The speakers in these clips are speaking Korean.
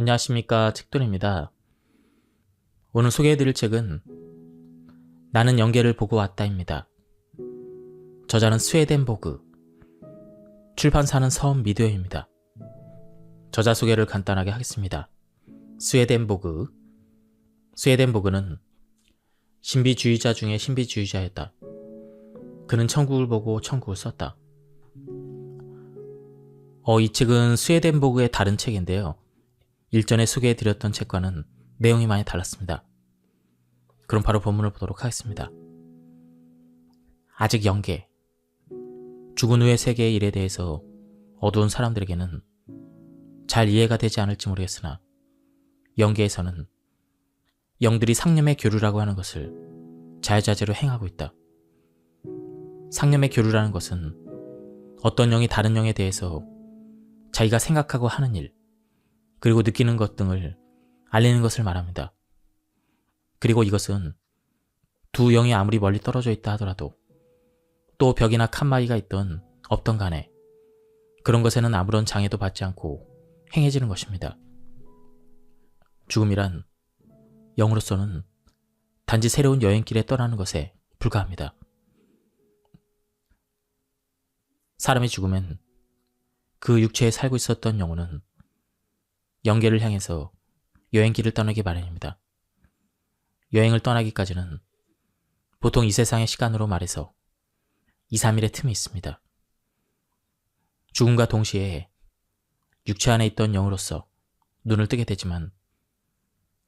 안녕하십니까, 책돌입니다. 오늘 소개해드릴 책은 나는 연계를 보고 왔다입니다. 저자는 스웨덴보그, 출판사는 서원미디어입니다. 저자 소개를 간단하게 하겠습니다. 스웨덴보그는 신비주의자 중에 신비주의자였다. 그는 천국을 보고 천국을 썼다. 이 책은 스웨덴보그의 다른 책인데요. 일전에 소개해드렸던 책과는 내용이 많이 달랐습니다. 그럼 바로 본문을 보도록 하겠습니다. 아직 연계, 죽은 후의 세계의 일에 대해서 어두운 사람들에게는 잘 이해가 되지 않을지 모르겠으나 연계에서는 영들이 상념의 교류라고 하는 것을 자유자재로 행하고 있다. 상념의 교류라는 것은 어떤 영이 다른 영에 대해서 자기가 생각하고 하는 일, 그리고 느끼는 것 등을 알리는 것을 말합니다. 그리고 이것은 두 영이 아무리 멀리 떨어져 있다 하더라도 또 벽이나 칸막이가 있던 없던 간에 그런 것에는 아무런 장애도 받지 않고 행해지는 것입니다. 죽음이란 영으로서는 단지 새로운 여행길에 떠나는 것에 불과합니다. 사람이 죽으면 그 육체에 살고 있었던 영혼은 연계를 향해서 여행길을 떠나기 마련입니다. 여행을 떠나기까지는 보통 이 세상의 시간으로 말해서 2, 3일의 틈이 있습니다. 죽음과 동시에 육체 안에 있던 영으로서 눈을 뜨게 되지만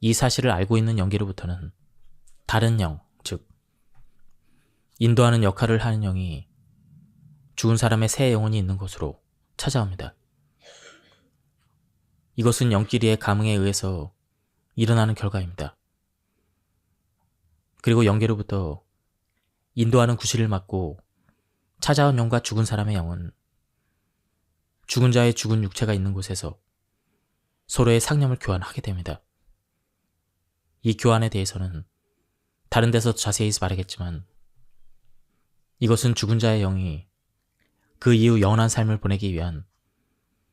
이 사실을 알고 있는 영계로부터는 다른 영, 즉 인도하는 역할을 하는 영이 죽은 사람의 새 영혼이 있는 곳으로 찾아옵니다. 이것은 영끼리의 감흥에 의해서 일어나는 결과입니다. 그리고 영계로부터 인도하는 구실을 맡고 찾아온 영과 죽은 사람의 영은 죽은 자의 죽은 육체가 있는 곳에서 서로의 상념을 교환하게 됩니다. 이 교환에 대해서는 다른 데서 자세히 말하겠지만 이것은 죽은 자의 영이 그 이후 영원한 삶을 보내기 위한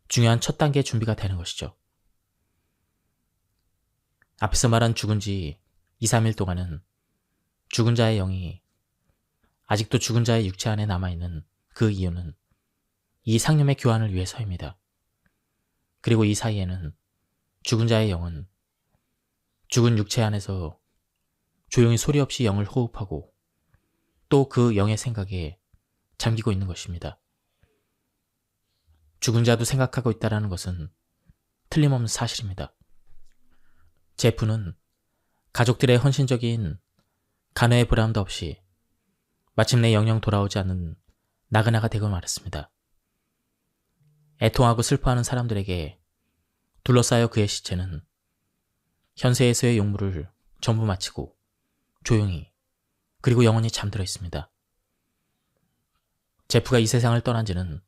중요한 첫 단계의 준비가 되는 것이죠. 앞에서 말한 죽은 지 2, 3일 동안은 죽은 자의 영이 아직도 죽은 자의 육체 안에 남아있는 그 이유는 이 상념의 교환을 위해서입니다. 그리고 이 사이에는 죽은 자의 영은 죽은 육체 안에서 조용히 소리 없이 영을 호흡하고 또 그 영의 생각에 잠기고 있는 것입니다. 죽은 자도 생각하고 있다는 것은 틀림없는 사실입니다. 제프는 가족들의 헌신적인 간회의 보람도 없이 마침내 영영 돌아오지 않는 나그네가 되고 말았습니다. 애통하고 슬퍼하는 사람들에게 둘러싸여 그의 시체는 현세에서의 용무를 전부 마치고 조용히 그리고 영원히 잠들어 있습니다. 제프가 이 세상을 떠난 지는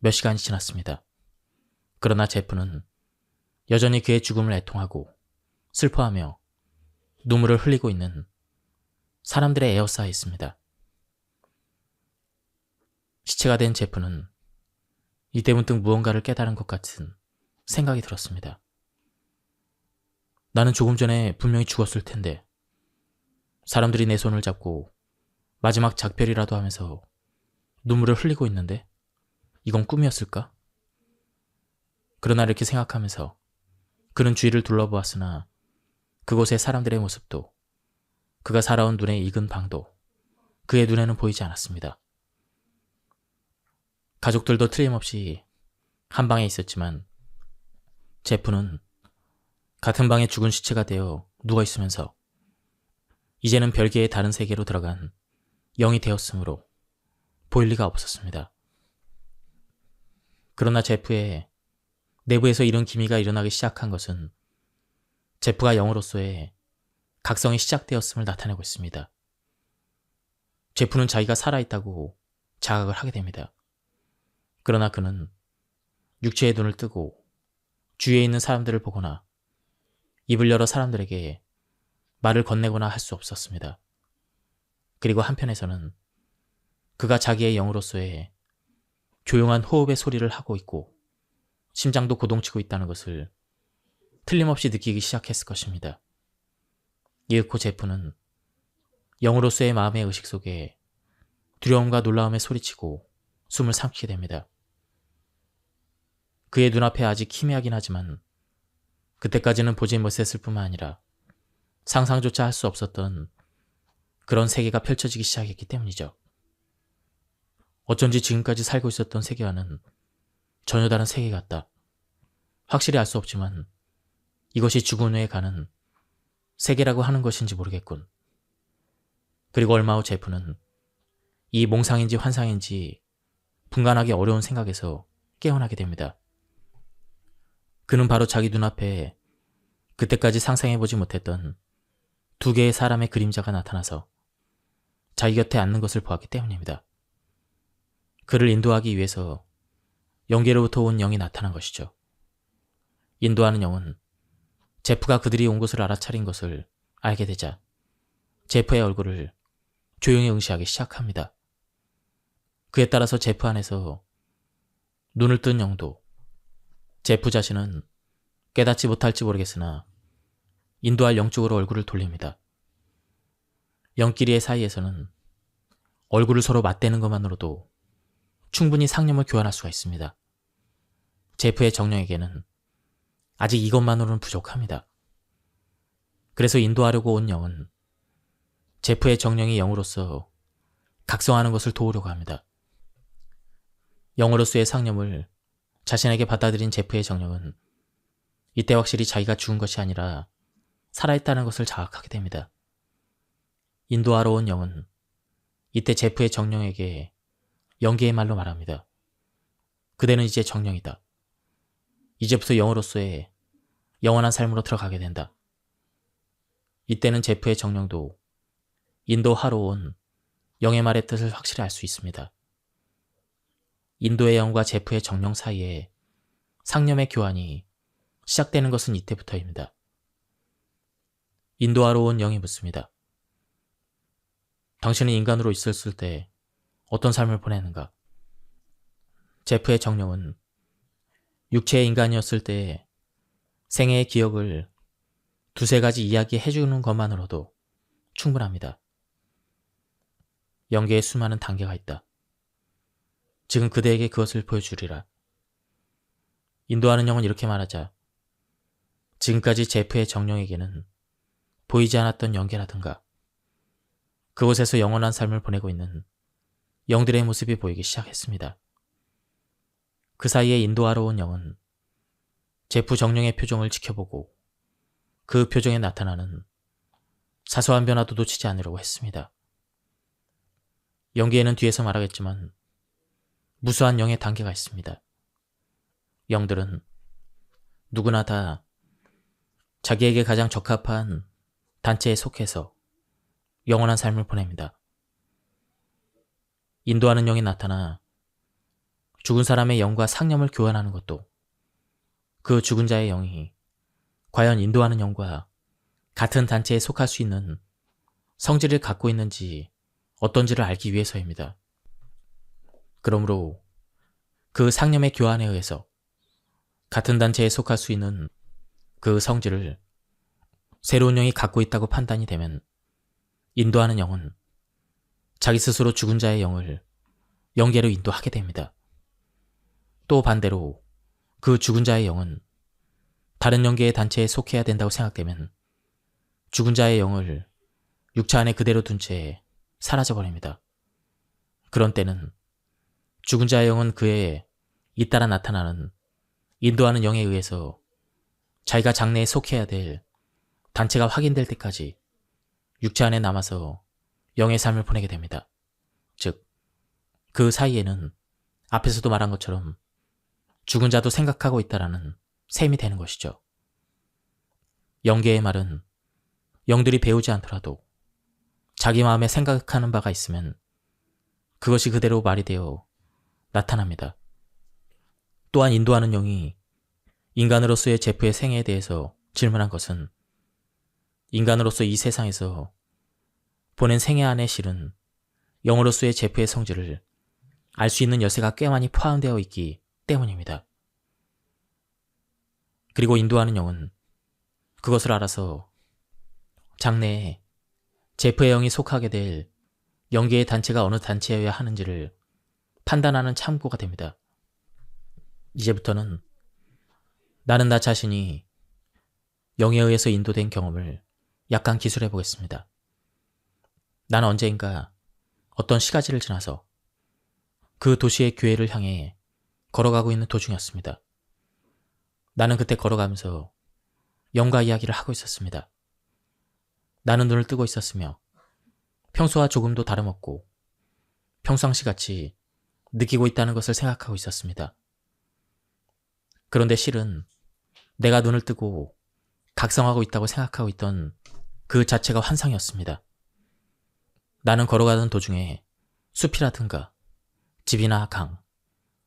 몇 시간이 지났습니다. 그러나 제프는 여전히 그의 죽음을 애통하고 슬퍼하며 눈물을 흘리고 있는 사람들의 에어싸에 있습니다. 시체가 된 제프는 이때 문득 무언가를 깨달은 것 같은 생각이 들었습니다. 나는 조금 전에 분명히 죽었을 텐데 사람들이 내 손을 잡고 마지막 작별이라도 하면서 눈물을 흘리고 있는데 이건 꿈이었을까? 그러나 이렇게 생각하면서 그는 주위를 둘러보았으나 그곳의 사람들의 모습도 그가 살아온 눈에 익은 방도 그의 눈에는 보이지 않았습니다. 가족들도 틀림없이 한 방에 있었지만 제프는 같은 방에 죽은 시체가 되어 누워있으면서 이제는 별개의 다른 세계로 들어간 영이 되었으므로 보일 리가 없었습니다. 그러나 제프의 내부에서 이런 기미가 일어나기 시작한 것은 제프가 영으로서의 각성이 시작되었음을 나타내고 있습니다. 제프는 자기가 살아있다고 자각을 하게 됩니다. 그러나 그는 육체의 눈을 뜨고 주위에 있는 사람들을 보거나 입을 열어 사람들에게 말을 건네거나 할 수 없었습니다. 그리고 한편에서는 그가 자기의 영으로서의 조용한 호흡의 소리를 하고 있고 심장도 고동치고 있다는 것을 틀림없이 느끼기 시작했을 것입니다. 이윽고 제프는 영으로서의 마음의 의식 속에 두려움과 놀라움에 소리치고 숨을 삼키게 됩니다. 그의 눈앞에 아직 희미하긴 하지만 그때까지는 보지 못했을 뿐만 아니라 상상조차 할 수 없었던 그런 세계가 펼쳐지기 시작했기 때문이죠. 어쩐지 지금까지 살고 있었던 세계와는 전혀 다른 세계 같다. 확실히 알 수 없지만 이것이 죽은 후에 가는 세계라고 하는 것인지 모르겠군. 그리고 얼마 후 제프는 이 몽상인지 환상인지 분간하기 어려운 생각에서 깨어나게 됩니다. 그는 바로 자기 눈앞에 그때까지 상상해보지 못했던 두 개의 사람의 그림자가 나타나서 자기 곁에 앉는 것을 보았기 때문입니다. 그를 인도하기 위해서 영계로부터 온 영이 나타난 것이죠. 인도하는 영은 제프가 그들이 온 곳을 알아차린 것을 알게 되자 제프의 얼굴을 조용히 응시하기 시작합니다. 그에 따라서 제프 안에서 눈을 뜬 영도 제프 자신은 깨닫지 못할지 모르겠으나 인도할 영 쪽으로 얼굴을 돌립니다. 영끼리의 사이에서는 얼굴을 서로 맞대는 것만으로도 충분히 상념을 교환할 수가 있습니다. 제프의 정령에게는 아직 이것만으로는 부족합니다. 그래서 인도하려고 온 영은 제프의 정령이 영으로서 각성하는 것을 도우려고 합니다. 영으로서의 상념을 자신에게 받아들인 제프의 정령은 이때 확실히 자기가 죽은 것이 아니라 살아있다는 것을 자각하게 됩니다. 인도하러 온 영은 이때 제프의 정령에게 영계의 말로 말합니다. 그대는 이제 정령이다. 이제부터 영으로서의 영원한 삶으로 들어가게 된다. 이때는 제프의 정령도 인도하러 온 영의 말의 뜻을 확실히 알 수 있습니다. 인도의 영과 제프의 정령 사이에 상념의 교환이 시작되는 것은 이때부터입니다. 인도하러 온 영이 묻습니다. 당신은 인간으로 있었을 때 어떤 삶을 보내는가? 제프의 정령은 육체의 인간이었을 때의 생애의 기억을 두세 가지 이야기해주는 것만으로도 충분합니다. 영계에 수많은 단계가 있다. 지금 그대에게 그것을 보여주리라. 인도하는 영은 이렇게 말하자 지금까지 제프의 정령에게는 보이지 않았던 영계라든가 그곳에서 영원한 삶을 보내고 있는 영들의 모습이 보이기 시작했습니다. 그 사이에 인도하러 온 영은 제프 정령의 표정을 지켜보고 그 표정에 나타나는 사소한 변화도 놓치지 않으려고 했습니다. 영계에는 뒤에서 말하겠지만 무수한 영의 단계가 있습니다. 영들은 누구나 다 자기에게 가장 적합한 단체에 속해서 영원한 삶을 보냅니다. 인도하는 영이 나타나 죽은 사람의 영과 상념을 교환하는 것도 그 죽은 자의 영이 과연 인도하는 영과 같은 단체에 속할 수 있는 성질을 갖고 있는지 어떤지를 알기 위해서입니다. 그러므로 그 상념의 교환에 의해서 같은 단체에 속할 수 있는 그 성질을 새로운 영이 갖고 있다고 판단이 되면 인도하는 영은 자기 스스로 죽은 자의 영을 영계로 인도하게 됩니다. 또 반대로 그 죽은 자의 영은 다른 영계의 단체에 속해야 된다고 생각되면 죽은 자의 영을 육체 안에 그대로 둔 채 사라져버립니다. 그런 때는 죽은 자의 영은 그에 잇따라 나타나는 인도하는 영에 의해서 자기가 장래에 속해야 될 단체가 확인될 때까지 육체 안에 남아서 영의 삶을 보내게 됩니다. 즉, 그 사이에는 앞에서도 말한 것처럼 죽은 자도 생각하고 있다라는 셈이 되는 것이죠. 영계의 말은 영들이 배우지 않더라도 자기 마음에 생각하는 바가 있으면 그것이 그대로 말이 되어 나타납니다. 또한 인도하는 영이 인간으로서의 제프의 생애에 대해서 질문한 것은 인간으로서 이 세상에서 보낸 생애 안에 실은 영으로서의 제프의 성질을 알 수 있는 여세가 꽤 많이 포함되어 있기 때문입니다. 그리고 인도하는 영은 그것을 알아서 장래에 제프의 영이 속하게 될 영계의 단체가 어느 단체여야 하는지를 판단하는 참고가 됩니다. 이제부터는 나는 나 자신이 영에 의해서 인도된 경험을 약간 기술해 보겠습니다. 나는 언젠가 어떤 시가지를 지나서 그 도시의 교회를 향해 걸어가고 있는 도중이었습니다. 나는 그때 걸어가면서 영과 이야기를 하고 있었습니다. 나는 눈을 뜨고 있었으며 평소와 조금도 다름없고 평상시같이 느끼고 있다는 것을 생각하고 있었습니다. 그런데 실은 내가 눈을 뜨고 각성하고 있다고 생각하고 있던 그 자체가 환상이었습니다. 나는 걸어가던 도중에 숲이라든가 집이나 강,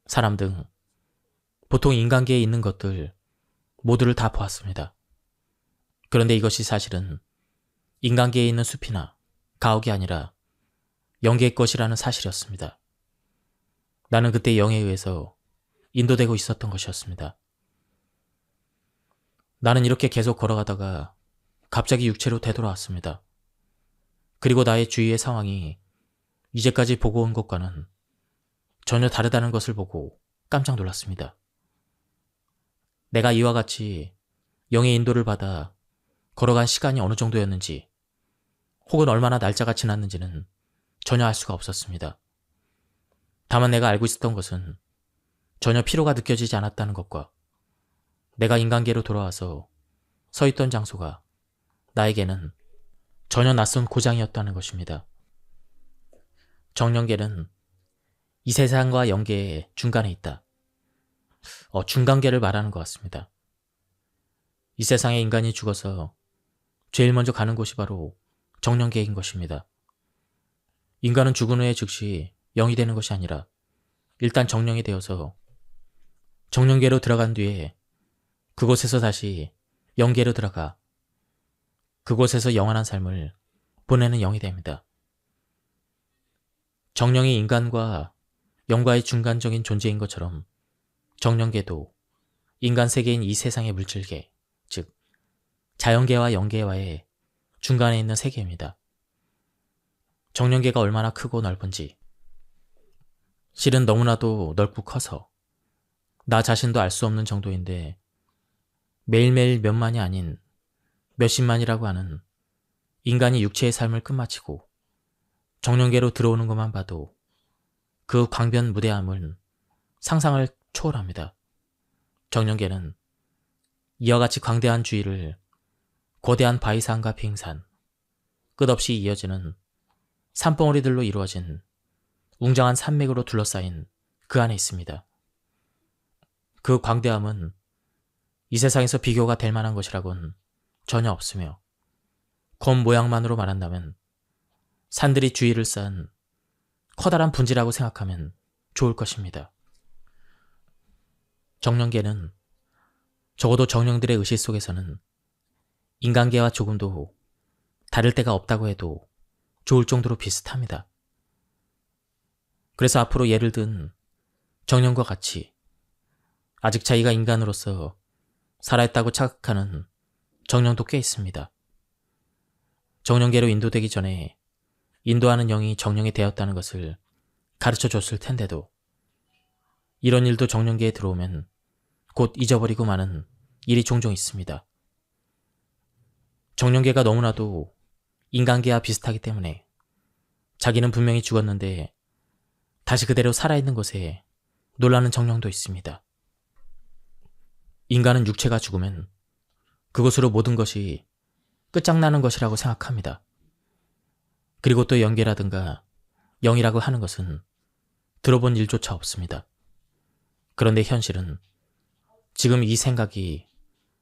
사람 등 보통 인간계에 있는 것들 모두를 다 보았습니다. 그런데 이것이 사실은 인간계에 있는 숲이나 가옥이 아니라 영계의 것이라는 사실이었습니다. 나는 그때 영에 의해서 인도되고 있었던 것이었습니다. 나는 이렇게 계속 걸어가다가 갑자기 육체로 되돌아왔습니다. 그리고 나의 주위의 상황이 이제까지 보고 온 것과는 전혀 다르다는 것을 보고 깜짝 놀랐습니다. 내가 이와 같이 영의 인도를 받아 걸어간 시간이 어느 정도였는지 혹은 얼마나 날짜가 지났는지는 전혀 알 수가 없었습니다. 다만 내가 알고 있었던 것은 전혀 피로가 느껴지지 않았다는 것과 내가 인간계로 돌아와서 서 있던 장소가 나에게는 전혀 낯선 고장이었다는 것입니다. 정령계는 이 세상과 영계의 중간에 있다. 중간계를 말하는 것 같습니다. 이 세상에 인간이 죽어서 제일 먼저 가는 곳이 바로 정령계인 것입니다. 인간은 죽은 후에 즉시 영이 되는 것이 아니라 일단 정령이 되어서 정령계로 들어간 뒤에 그곳에서 다시 영계로 들어가 그곳에서 영원한 삶을 보내는 영이 됩니다. 정령이 인간과 영과의 중간적인 존재인 것처럼 정령계도 인간 세계인 이 세상의 물질계, 즉 자연계와 영계와의 중간에 있는 세계입니다. 정령계가 얼마나 크고 넓은지 실은 너무나도 넓고 커서 나 자신도 알 수 없는 정도인데 매일매일 몇만이 아닌 몇십만이라고 하는 인간이 육체의 삶을 끝마치고 정령계로 들어오는 것만 봐도 그 광변 무대함은 상상을 초월합니다. 정령계는 이와 같이 광대한 주위를 거대한 바위산과 빙산, 끝없이 이어지는 산봉우리들로 이루어진 웅장한 산맥으로 둘러싸인 그 안에 있습니다. 그 광대함은 이 세상에서 비교가 될 만한 것이라곤 전혀 없으며 겉 모양만으로 말한다면 산들이 주위를 싼 커다란 분지라고 생각하면 좋을 것입니다. 정령계는 적어도 정령들의 의식 속에서는 인간계와 조금도 다를 데가 없다고 해도 좋을 정도로 비슷합니다. 그래서 앞으로 예를 든 정령과 같이 아직 자기가 인간으로서 살아있다고 착각하는 정령도 꽤 있습니다. 정령계로 인도되기 전에 인도하는 영이 정령이 되었다는 것을 가르쳐 줬을 텐데도 이런 일도 정령계에 들어오면 곧 잊어버리고 마는 일이 종종 있습니다. 정령계가 너무나도 인간계와 비슷하기 때문에 자기는 분명히 죽었는데 다시 그대로 살아있는 것에 놀라는 정령도 있습니다. 인간은 육체가 죽으면 그것으로 모든 것이 끝장나는 것이라고 생각합니다. 그리고 또 영계라든가 영이라고 하는 것은 들어본 일조차 없습니다. 그런데 현실은 지금 이 생각이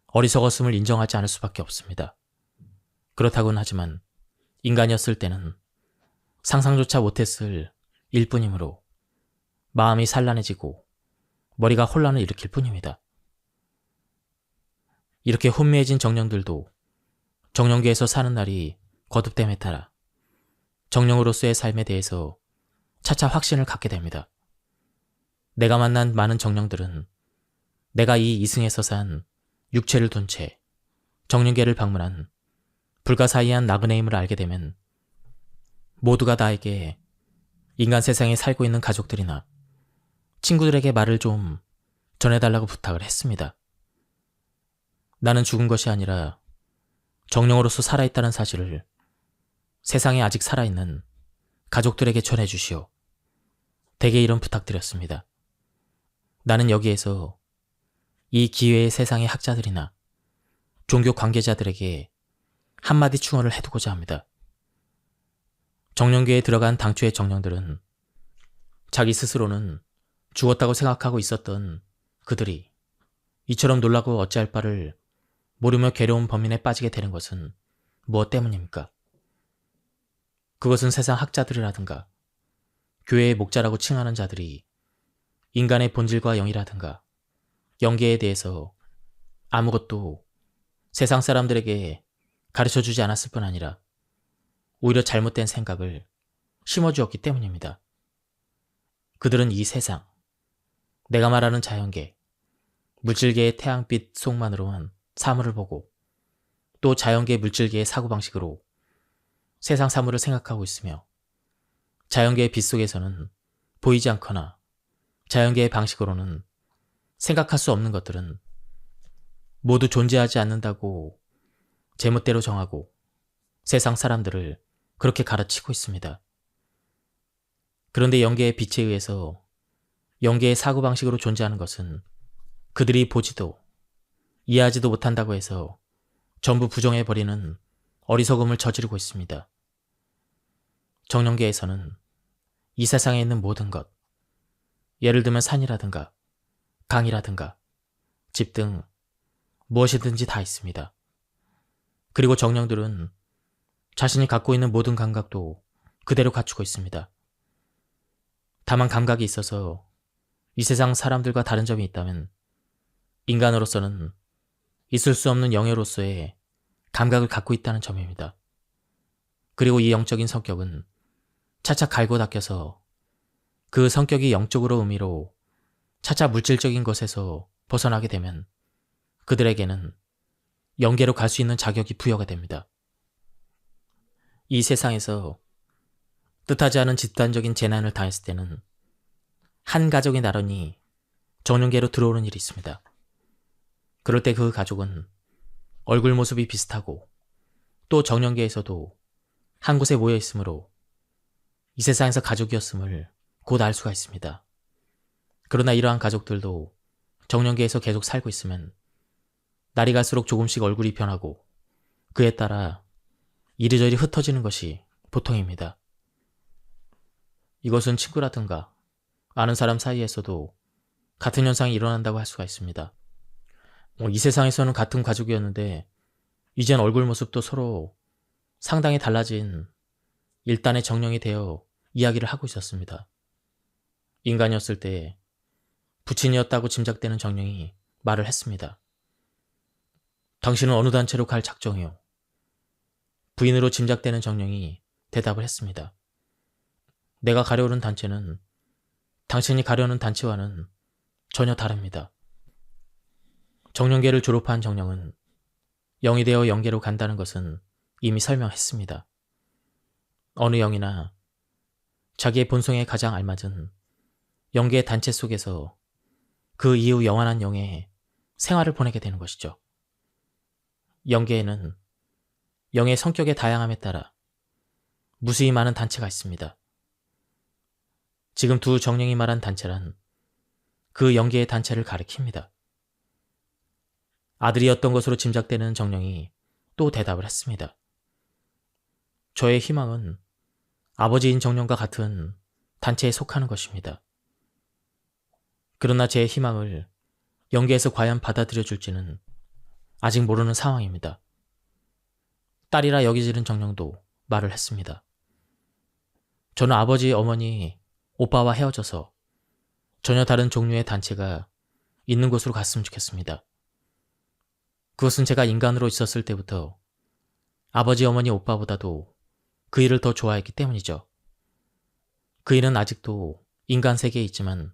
어리석었음을 인정하지 않을 수밖에 없습니다. 그렇다고는 하지만 인간이었을 때는 상상조차 못했을 일뿐이므로 마음이 산란해지고 머리가 혼란을 일으킬 뿐입니다. 이렇게 혼미해진 정령들도 정령계에서 사는 날이 거듭됨에 따라 정령으로서의 삶에 대해서 차차 확신을 갖게 됩니다. 내가 만난 많은 정령들은 내가 이 이승에서 산 육체를 둔 채 정령계를 방문한 불가사의한 나그네임을 알게 되면 모두가 나에게 인간 세상에 살고 있는 가족들이나 친구들에게 말을 좀 전해달라고 부탁을 했습니다. 나는 죽은 것이 아니라 정령으로서 살아있다는 사실을 세상에 아직 살아있는 가족들에게 전해주시오. 대개 이런 부탁드렸습니다. 나는 여기에서 이 기회의 세상의 학자들이나 종교 관계자들에게 한마디 충언을 해두고자 합니다. 정령계에 들어간 당초의 정령들은 자기 스스로는 죽었다고 생각하고 있었던 그들이 이처럼 놀라고 어찌할 바를 모르며 괴로운 범인에 빠지게 되는 것은 무엇 때문입니까? 그것은 세상 학자들이라든가 교회의 목자라고 칭하는 자들이 인간의 본질과 영이라든가 영계에 대해서 아무것도 세상 사람들에게 가르쳐주지 않았을 뿐 아니라 오히려 잘못된 생각을 심어주었기 때문입니다. 그들은 이 세상, 내가 말하는 자연계, 물질계의 태양빛 속만으로만 사물을 보고 또 자연계 물질계의 사고방식으로 세상 사물을 생각하고 있으며 자연계의 빛 속에서는 보이지 않거나 자연계의 방식으로는 생각할 수 없는 것들은 모두 존재하지 않는다고 제멋대로 정하고 세상 사람들을 그렇게 가르치고 있습니다. 그런데 영계의 빛에 의해서 영계의 사고방식으로 존재하는 것은 그들이 보지도 이해하지도 못한다고 해서 전부 부정해버리는 어리석음을 저지르고 있습니다. 정령계에서는 이 세상에 있는 모든 것, 예를 들면 산이라든가 강이라든가 집 등 무엇이든지 다 있습니다. 그리고 정령들은 자신이 갖고 있는 모든 감각도 그대로 갖추고 있습니다. 다만 감각이 있어서 이 세상 사람들과 다른 점이 있다면 인간으로서는 있을 수 없는 영예로서의 감각을 갖고 있다는 점입니다. 그리고 이 영적인 성격은 차차 갈고 닦여서 그 성격이 영적으로 의미로 차차 물질적인 것에서 벗어나게 되면 그들에게는 영계로 갈 수 있는 자격이 부여가 됩니다. 이 세상에서 뜻하지 않은 집단적인 재난을 당했을 때는 한 가족이 나란히 정령계로 들어오는 일이 있습니다. 그럴 때 그 가족은 얼굴 모습이 비슷하고 또 정령계에서도 한 곳에 모여 있으므로 이 세상에서 가족이었음을 곧 알 수가 있습니다. 그러나 이러한 가족들도 정령계에서 계속 살고 있으면 날이 갈수록 조금씩 얼굴이 변하고 그에 따라 이리저리 흩어지는 것이 보통입니다. 이것은 친구라든가 아는 사람 사이에서도 같은 현상이 일어난다고 할 수가 있습니다. 이 세상에서는 같은 가족이었는데 이젠 얼굴 모습도 서로 상당히 달라진 일단의 정령이 되어 이야기를 하고 있었습니다. 인간이었을 때 부친이었다고 짐작되는 정령이 말을 했습니다. 당신은 어느 단체로 갈 작정이요? 부인으로 짐작되는 정령이 대답을 했습니다. 내가 가려는 단체는 당신이 가려는 단체와는 전혀 다릅니다. 정령계를 졸업한 정령은 영이 되어 영계로 간다는 것은 이미 설명했습니다. 어느 영이나 자기의 본성에 가장 알맞은 영계의 단체 속에서 그 이후 영원한 영의 생활을 보내게 되는 것이죠. 영계에는 영의 성격의 다양함에 따라 무수히 많은 단체가 있습니다. 지금 두 정령이 말한 단체란 그 영계의 단체를 가리킵니다. 아들이었던 것으로 짐작되는 정령이 또 대답을 했습니다. 저의 희망은 아버지인 정령과 같은 단체에 속하는 것입니다. 그러나 제 희망을 영계에서 과연 받아들여줄지는 아직 모르는 상황입니다. 딸이라 여기지는 정령도 말을 했습니다. 저는 아버지, 어머니, 오빠와 헤어져서 전혀 다른 종류의 단체가 있는 곳으로 갔으면 좋겠습니다. 그것은 제가 인간으로 있었을 때부터 아버지, 어머니, 오빠보다도 그 일을 더 좋아했기 때문이죠. 그 일은 아직도 인간 세계에 있지만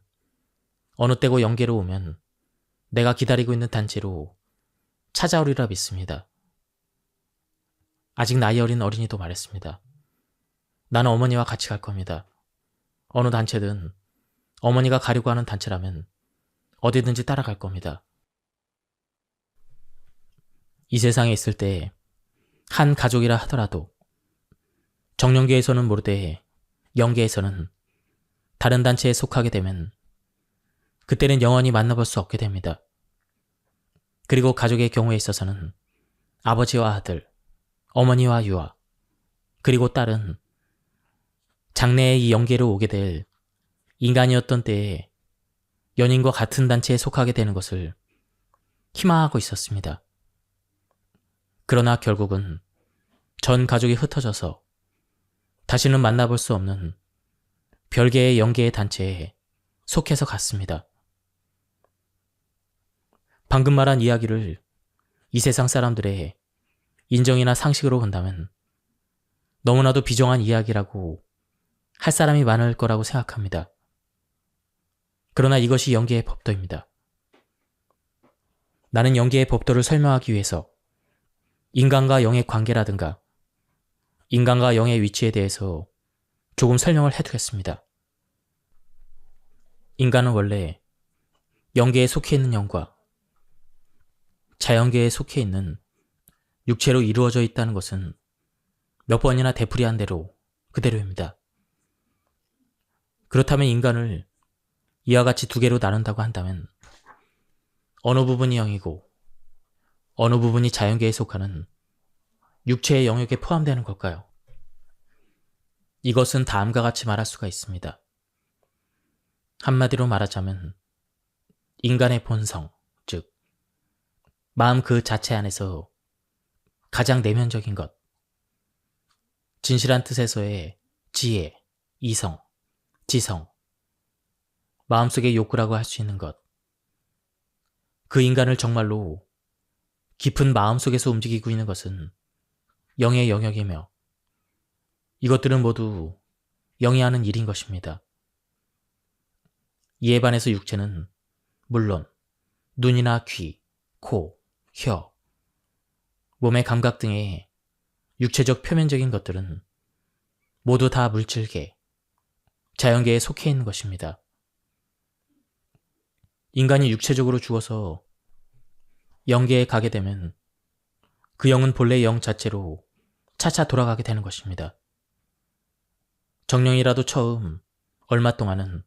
어느 때고 영계로 오면 내가 기다리고 있는 단체로 찾아오리라 믿습니다. 아직 나이 어린 어린이도 말했습니다. 나는 어머니와 같이 갈 겁니다. 어느 단체든 어머니가 가려고 하는 단체라면 어디든지 따라갈 겁니다. 이 세상에 있을 때 한 가족이라 하더라도 정령계에서는 모르되 영계에서는 다른 단체에 속하게 되면 그때는 영원히 만나볼 수 없게 됩니다. 그리고 가족의 경우에 있어서는 아버지와 아들, 어머니와 유아, 그리고 딸은 장래에 이 영계로 오게 될 인간이었던 때에 연인과 같은 단체에 속하게 되는 것을 희망하고 있었습니다. 그러나 결국은 전 가족이 흩어져서 다시는 만나볼 수 없는 별개의 영계의 단체에 속해서 갔습니다. 방금 말한 이야기를 이 세상 사람들의 인정이나 상식으로 본다면 너무나도 비정한 이야기라고 할 사람이 많을 거라고 생각합니다. 그러나 이것이 영계의 법도입니다. 나는 영계의 법도를 설명하기 위해서 인간과 영의 관계라든가 인간과 영의 위치에 대해서 조금 설명을 해두겠습니다. 인간은 원래 영계에 속해 있는 영과 자연계에 속해 있는 육체로 이루어져 있다는 것은 몇 번이나 되풀이한 대로 그대로입니다. 그렇다면 인간을 이와 같이 두 개로 나눈다고 한다면 어느 부분이 영이고 어느 부분이 자연계에 속하는 육체의 영역에 포함되는 걸까요? 이것은 다음과 같이 말할 수가 있습니다. 한마디로 말하자면 인간의 본성, 즉 마음 그 자체 안에서 가장 내면적인 것, 진실한 뜻에서의 지혜, 이성, 지성, 마음속의 욕구라고 할 수 있는 것, 그 인간을 정말로 깊은 마음속에서 움직이고 있는 것은 영의 영역이며 이것들은 모두 영이 하는 일인 것입니다. 이에 반해서 육체는 물론 눈이나 귀, 코, 혀, 몸의 감각 등의 육체적 표면적인 것들은 모두 다 물질계, 자연계에 속해 있는 것입니다. 인간이 육체적으로 죽어서 영계에 가게 되면 그 영은 본래 영 자체로 차차 돌아가게 되는 것입니다. 정령이라도 처음 얼마 동안은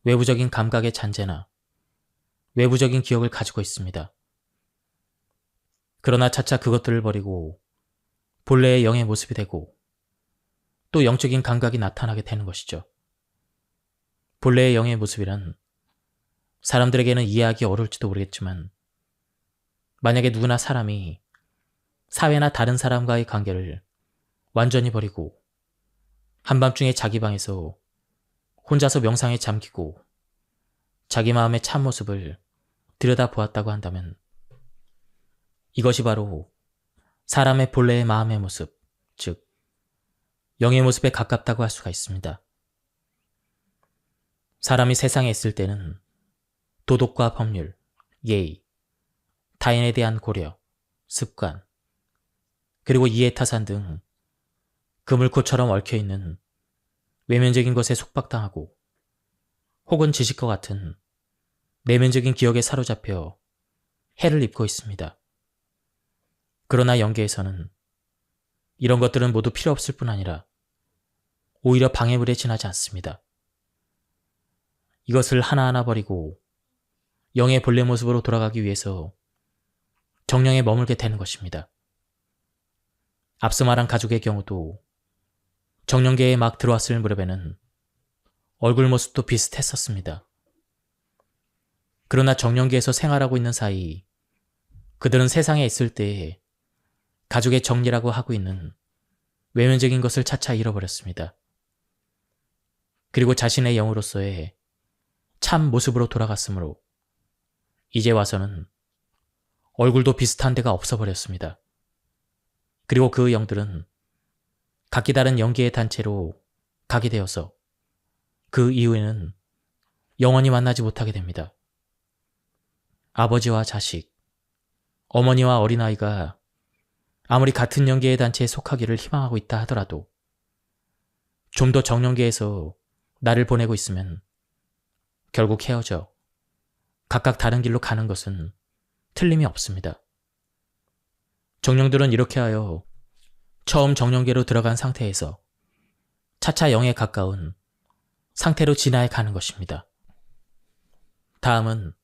외부적인 감각의 잔재나 외부적인 기억을 가지고 있습니다. 그러나 차차 그것들을 버리고 본래의 영의 모습이 되고 또 영적인 감각이 나타나게 되는 것이죠. 본래의 영의 모습이란 사람들에게는 이해하기 어려울지도 모르겠지만 만약에 누구나 사람이 사회나 다른 사람과의 관계를 완전히 버리고 한밤중에 자기 방에서 혼자서 명상에 잠기고 자기 마음의 참모습을 들여다보았다고 한다면 이것이 바로 사람의 본래의 마음의 모습, 즉 영의 모습에 가깝다고 할 수가 있습니다. 사람이 세상에 있을 때는 도덕과 법률, 예의, 타인에 대한 고려, 습관, 그리고 이해타산 등 그물코처럼 얽혀있는 외면적인 것에 속박당하고 혹은 지식과 같은 내면적인 기억에 사로잡혀 해를 입고 있습니다. 그러나 영계에서는 이런 것들은 모두 필요 없을 뿐 아니라 오히려 방해물에 지나지 않습니다. 이것을 하나하나 버리고 영의 본래 모습으로 돌아가기 위해서 정령에 머물게 되는 것입니다. 앞서 말한 가족의 경우도 정령계에 막 들어왔을 무렵에는 얼굴 모습도 비슷했었습니다. 그러나 정령계에서 생활하고 있는 사이 그들은 세상에 있을 때 가족의 정리라고 하고 있는 외면적인 것을 차차 잃어버렸습니다. 그리고 자신의 영으로서의 참 모습으로 돌아갔으므로 이제 와서는 얼굴도 비슷한 데가 없어버렸습니다. 그리고 그 영들은 각기 다른 영계의 단체로 가게 되어서 그 이후에는 영원히 만나지 못하게 됩니다. 아버지와 자식, 어머니와 어린아이가 아무리 같은 영계의 단체에 속하기를 희망하고 있다 하더라도 좀 더 정령계에서 나를 보내고 있으면 결국 헤어져 각각 다른 길로 가는 것은 틀림이 없습니다. 정령들은 이렇게 하여 처음 정령계로 들어간 상태에서 차차 영에 가까운 상태로 진화해 가는 것입니다. 다음은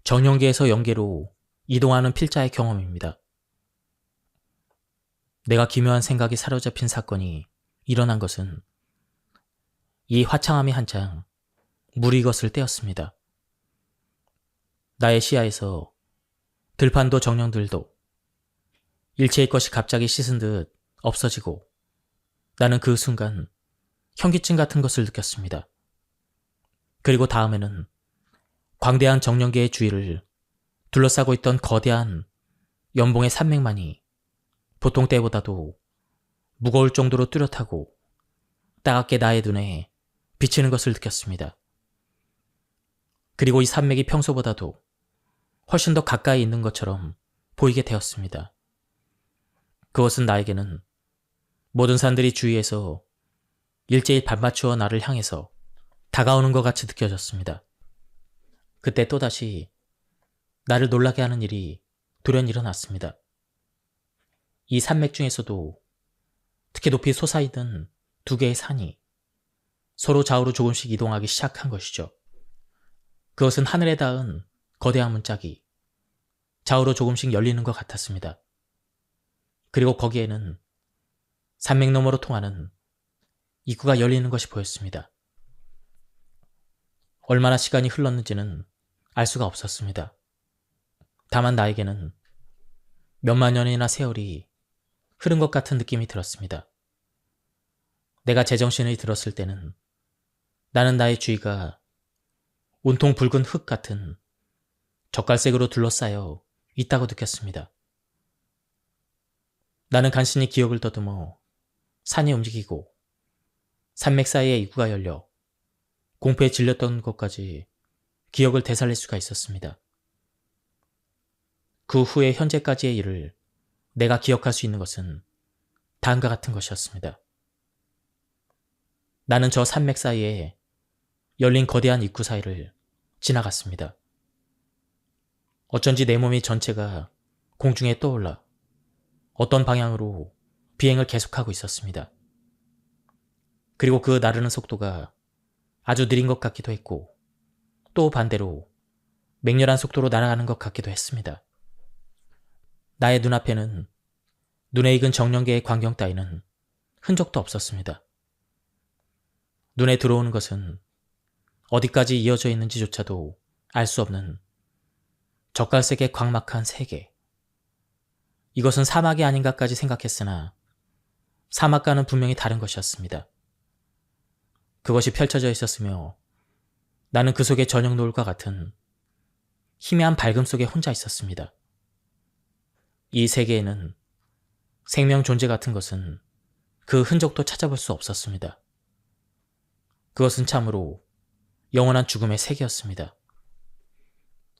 정령계에서 영계로 이동하는 필자의 경험입니다. 내가 기묘한 생각이 사로잡힌 사건이 일어난 것은 이 화창함이 한창 무르익었을 때였습니다. 나의 시야에서 들판도 정령들도 일체의 것이 갑자기 씻은 듯 없어지고 나는 그 순간 현기증 같은 것을 느꼈습니다. 그리고 다음에는 광대한 정령계의 주위를 둘러싸고 있던 거대한 연봉의 산맥만이 보통 때보다도 무거울 정도로 뚜렷하고 따갑게 나의 눈에 비치는 것을 느꼈습니다. 그리고 이 산맥이 평소보다도 훨씬 더 가까이 있는 것처럼 보이게 되었습니다. 그것은 나에게는 모든 산들이 주위에서 일제히 발맞추어 나를 향해서 다가오는 것 같이 느껴졌습니다. 그때 또다시 나를 놀라게 하는 일이 돌연 일어났습니다. 이 산맥 중에서도 특히 높이 솟아있는 두 개의 산이 서로 좌우로 조금씩 이동하기 시작한 것이죠. 그것은 하늘에 닿은 거대한 문짝이 좌우로 조금씩 열리는 것 같았습니다. 그리고 거기에는 산맥 너머로 통하는 입구가 열리는 것이 보였습니다. 얼마나 시간이 흘렀는지는 알 수가 없었습니다. 다만 나에게는 몇만 년이나 세월이 흐른 것 같은 느낌이 들었습니다. 내가 제정신이 들었을 때는 나는 나의 주위가 온통 붉은 흙 같은 젓갈색으로 둘러싸여 있다고 느꼈습니다. 나는 간신히 기억을 더듬어 산이 움직이고 산맥 사이에 입구가 열려 공포에 질렸던 것까지 기억을 되살릴 수가 있었습니다. 그 후에 현재까지의 일을 내가 기억할 수 있는 것은 다음과 같은 것이었습니다. 나는 저 산맥 사이에 열린 거대한 입구 사이를 지나갔습니다. 어쩐지 내 몸이 전체가 공중에 떠올라 어떤 방향으로 비행을 계속하고 있었습니다. 그리고 그 나르는 속도가 아주 느린 것 같기도 했고 또 반대로 맹렬한 속도로 날아가는 것 같기도 했습니다. 나의 눈앞에는 눈에 익은 정령계의 광경 따위는 흔적도 없었습니다. 눈에 들어오는 것은 어디까지 이어져 있는지조차도 알 수 없는 젓갈색의 광막한 세계. 이것은 사막이 아닌가까지 생각했으나 사막과는 분명히 다른 것이었습니다. 그것이 펼쳐져 있었으며 나는 그 속에 저녁 노을과 같은 희미한 밝음 속에 혼자 있었습니다. 이 세계에는 생명 존재 같은 것은 그 흔적도 찾아볼 수 없었습니다. 그것은 참으로 영원한 죽음의 세계였습니다.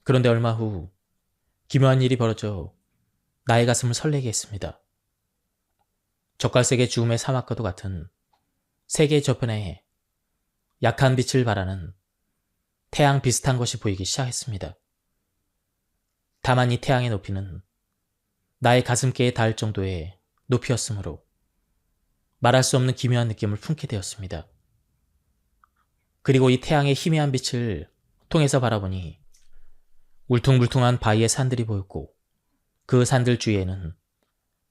그런데 얼마 후 기묘한 일이 벌어져 나의 가슴을 설레게 했습니다. 젓갈색의 죽음의 사막과도 같은 세계의 저편에 약한 빛을 발하는 태양 비슷한 것이 보이기 시작했습니다. 다만 이 태양의 높이는 나의 가슴께에 닿을 정도의 높이였으므로 말할 수 없는 기묘한 느낌을 품게 되었습니다. 그리고 이 태양의 희미한 빛을 통해서 바라보니 울퉁불퉁한 바위의 산들이 보였고 그 산들 주위에는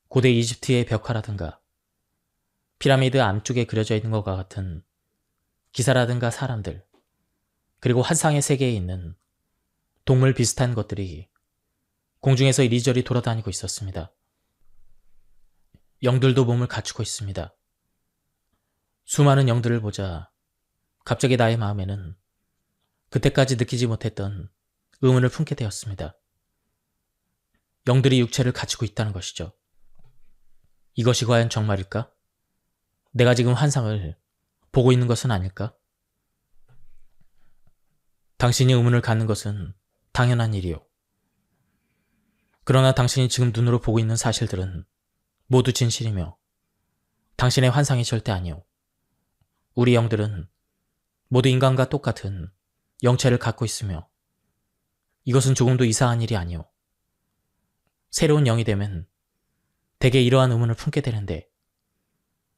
고대 이집트의 벽화라든가 피라미드 암쪽에 그려져 있는 것과 같은 기사라든가 사람들, 그리고 환상의 세계에 있는 동물 비슷한 것들이 공중에서 이리저리 돌아다니고 있었습니다. 영들도 몸을 갖추고 있습니다. 수많은 영들을 보자 갑자기 나의 마음에는 그때까지 느끼지 못했던 의문을 품게 되었습니다. 영들이 육체를 갖추고 있다는 것이죠. 이것이 과연 정말일까? 내가 지금 환상을 보고 있는 것은 아닐까? 당신이 의문을 갖는 것은 당연한 일이요. 그러나 당신이 지금 눈으로 보고 있는 사실들은 모두 진실이며 당신의 환상이 절대 아니오. 우리 영들은 모두 인간과 똑같은 영체를 갖고 있으며 이것은 조금도 이상한 일이 아니오. 새로운 영이 되면 대개 이러한 의문을 품게 되는데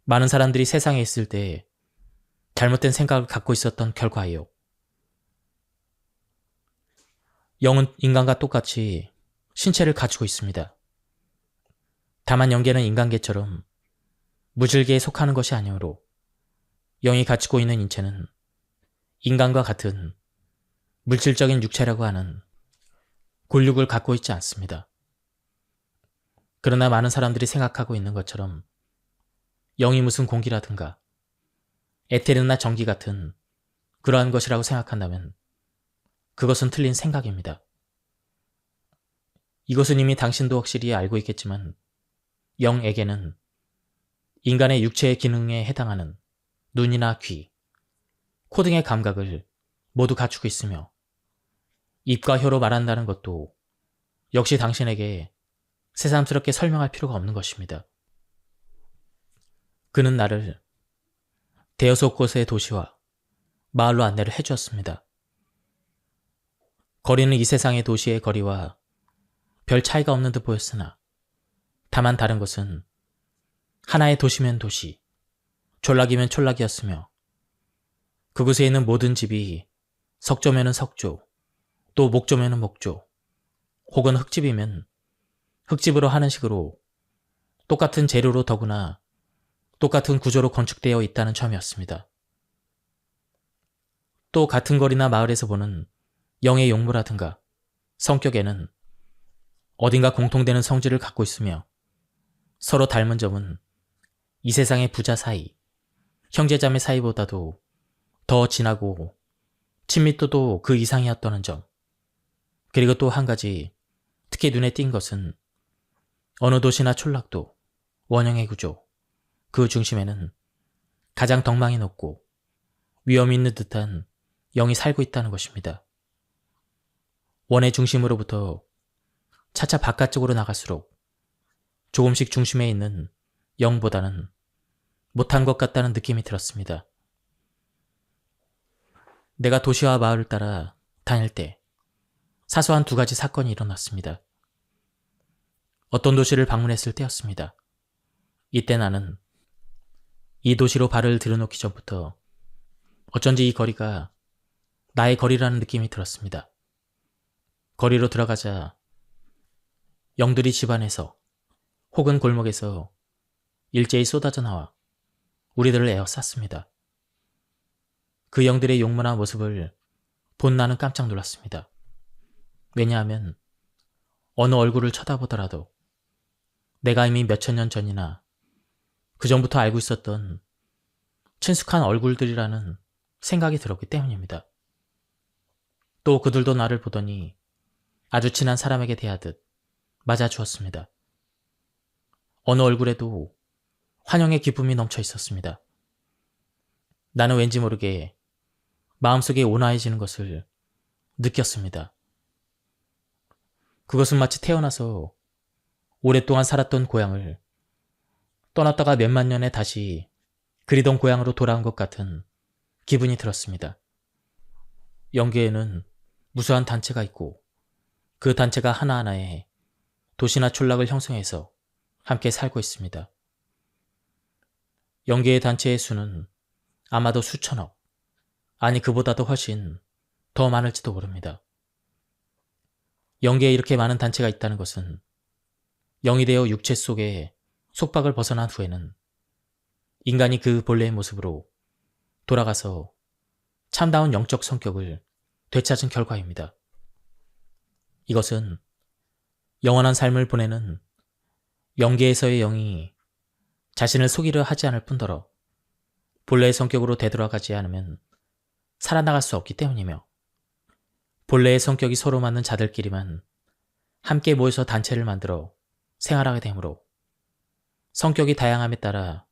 많은 사람들이 세상에 있을 때 잘못된 생각을 갖고 있었던 결과예요. 영은 인간과 똑같이 신체를 가지고 있습니다. 다만 영계는 인간계처럼 무질계에 속하는 것이 아니므로 영이 가지고 있는 인체는 인간과 같은 물질적인 육체라고 하는 골육을 갖고 있지 않습니다. 그러나 많은 사람들이 생각하고 있는 것처럼 영이 무슨 공기라든가 에테르나 전기 같은 그러한 것이라고 생각한다면 그것은 틀린 생각입니다. 이것은 이미 당신도 확실히 알고 있겠지만 영에게는 인간의 육체의 기능에 해당하는 눈이나 귀, 코 등의 감각을 모두 갖추고 있으며 입과 혀로 말한다는 것도 역시 당신에게 새삼스럽게 설명할 필요가 없는 것입니다. 그는 나를 대여섯 곳의 도시와 마을로 안내를 해주었습니다. 거리는 이 세상의 도시의 거리와 별 차이가 없는 듯 보였으나 다만 다른 것은 하나의 도시면 도시, 촌락이면 촌락이었으며 그곳에 있는 모든 집이 석조면은 석조, 또 목조면은 목조, 혹은 흙집이면 흙집으로 하는 식으로 똑같은 재료로 더구나 똑같은 구조로 건축되어 있다는 점이었습니다. 또 같은 거리나 마을에서 보는 영의 용모라든가 성격에는 어딘가 공통되는 성질을 갖고 있으며 서로 닮은 점은 이 세상의 부자 사이, 형제자매 사이보다도 더 진하고 친밀도도 그 이상이었다는 점. 그리고 또 한 가지 특히 눈에 띈 것은 어느 도시나 촌락도 원형의 구조, 그 중심에는 가장 덕망이 높고 위험이 있는 듯한 영이 살고 있다는 것입니다. 원의 중심으로부터 차차 바깥쪽으로 나갈수록 조금씩 중심에 있는 영보다는 못한 것 같다는 느낌이 들었습니다. 내가 도시와 마을을 따라 다닐 때 사소한 두 가지 사건이 일어났습니다. 어떤 도시를 방문했을 때였습니다. 이때 나는 이 도시로 발을 들여놓기 전부터 어쩐지 이 거리가 나의 거리라는 느낌이 들었습니다. 거리로 들어가자 영들이 집안에서 혹은 골목에서 일제히 쏟아져 나와 우리들을 에워쌌습니다. 그 영들의 용모나 모습을 본 나는 깜짝 놀랐습니다. 왜냐하면 어느 얼굴을 쳐다보더라도 내가 이미 몇천 년 전이나 그 전부터 알고 있었던 친숙한 얼굴들이라는 생각이 들었기 때문입니다. 또 그들도 나를 보더니 아주 친한 사람에게 대하듯 맞아주었습니다. 어느 얼굴에도 환영의 기쁨이 넘쳐 있었습니다. 나는 왠지 모르게 마음속에 온화해지는 것을 느꼈습니다. 그것은 마치 태어나서 오랫동안 살았던 고향을 떠났다가 몇만 년에 다시 그리던 고향으로 돌아온 것 같은 기분이 들었습니다. 영계에는 무수한 단체가 있고 그 단체가 하나하나에 도시나 촌락을 형성해서 함께 살고 있습니다. 영계의 단체의 수는 아마도 수천억, 아니 그보다도 훨씬 더 많을지도 모릅니다. 영계에 이렇게 많은 단체가 있다는 것은 영이 되어 육체 속의 속박을 벗어난 후에는 인간이 그 본래의 모습으로 돌아가서 참다운 영적 성격을 되찾은 결과입니다. 이것은 영원한 삶을 보내는 영계에서의 영이 자신을 속이려 하지 않을 뿐더러 본래의 성격으로 되돌아가지 않으면 살아나갈 수 없기 때문이며 본래의 성격이 서로 맞는 자들끼리만 함께 모여서 단체를 만들어 생활하게 되므로 성격이 다양함에 따라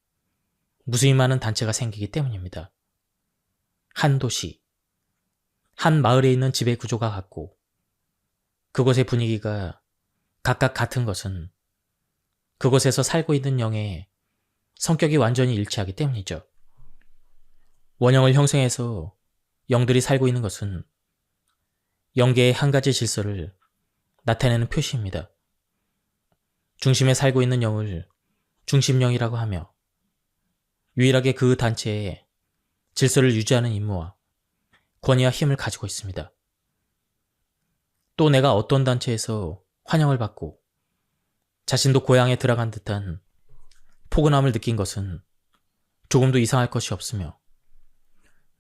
무수히 많은 단체가 생기기 때문입니다. 한 도시, 한 마을에 있는 집의 구조가 같고 그곳의 분위기가 각각 같은 것은 그곳에서 살고 있는 영의 성격이 완전히 일치하기 때문이죠. 원형을 형성해서 영들이 살고 있는 것은 영계의 한 가지 질서를 나타내는 표시입니다. 중심에 살고 있는 영을 중심영이라고 하며 유일하게 그 단체에 질서를 유지하는 임무와 권위와 힘을 가지고 있습니다. 또 내가 어떤 단체에서 환영을 받고 자신도 고향에 들어간 듯한 포근함을 느낀 것은 조금도 이상할 것이 없으며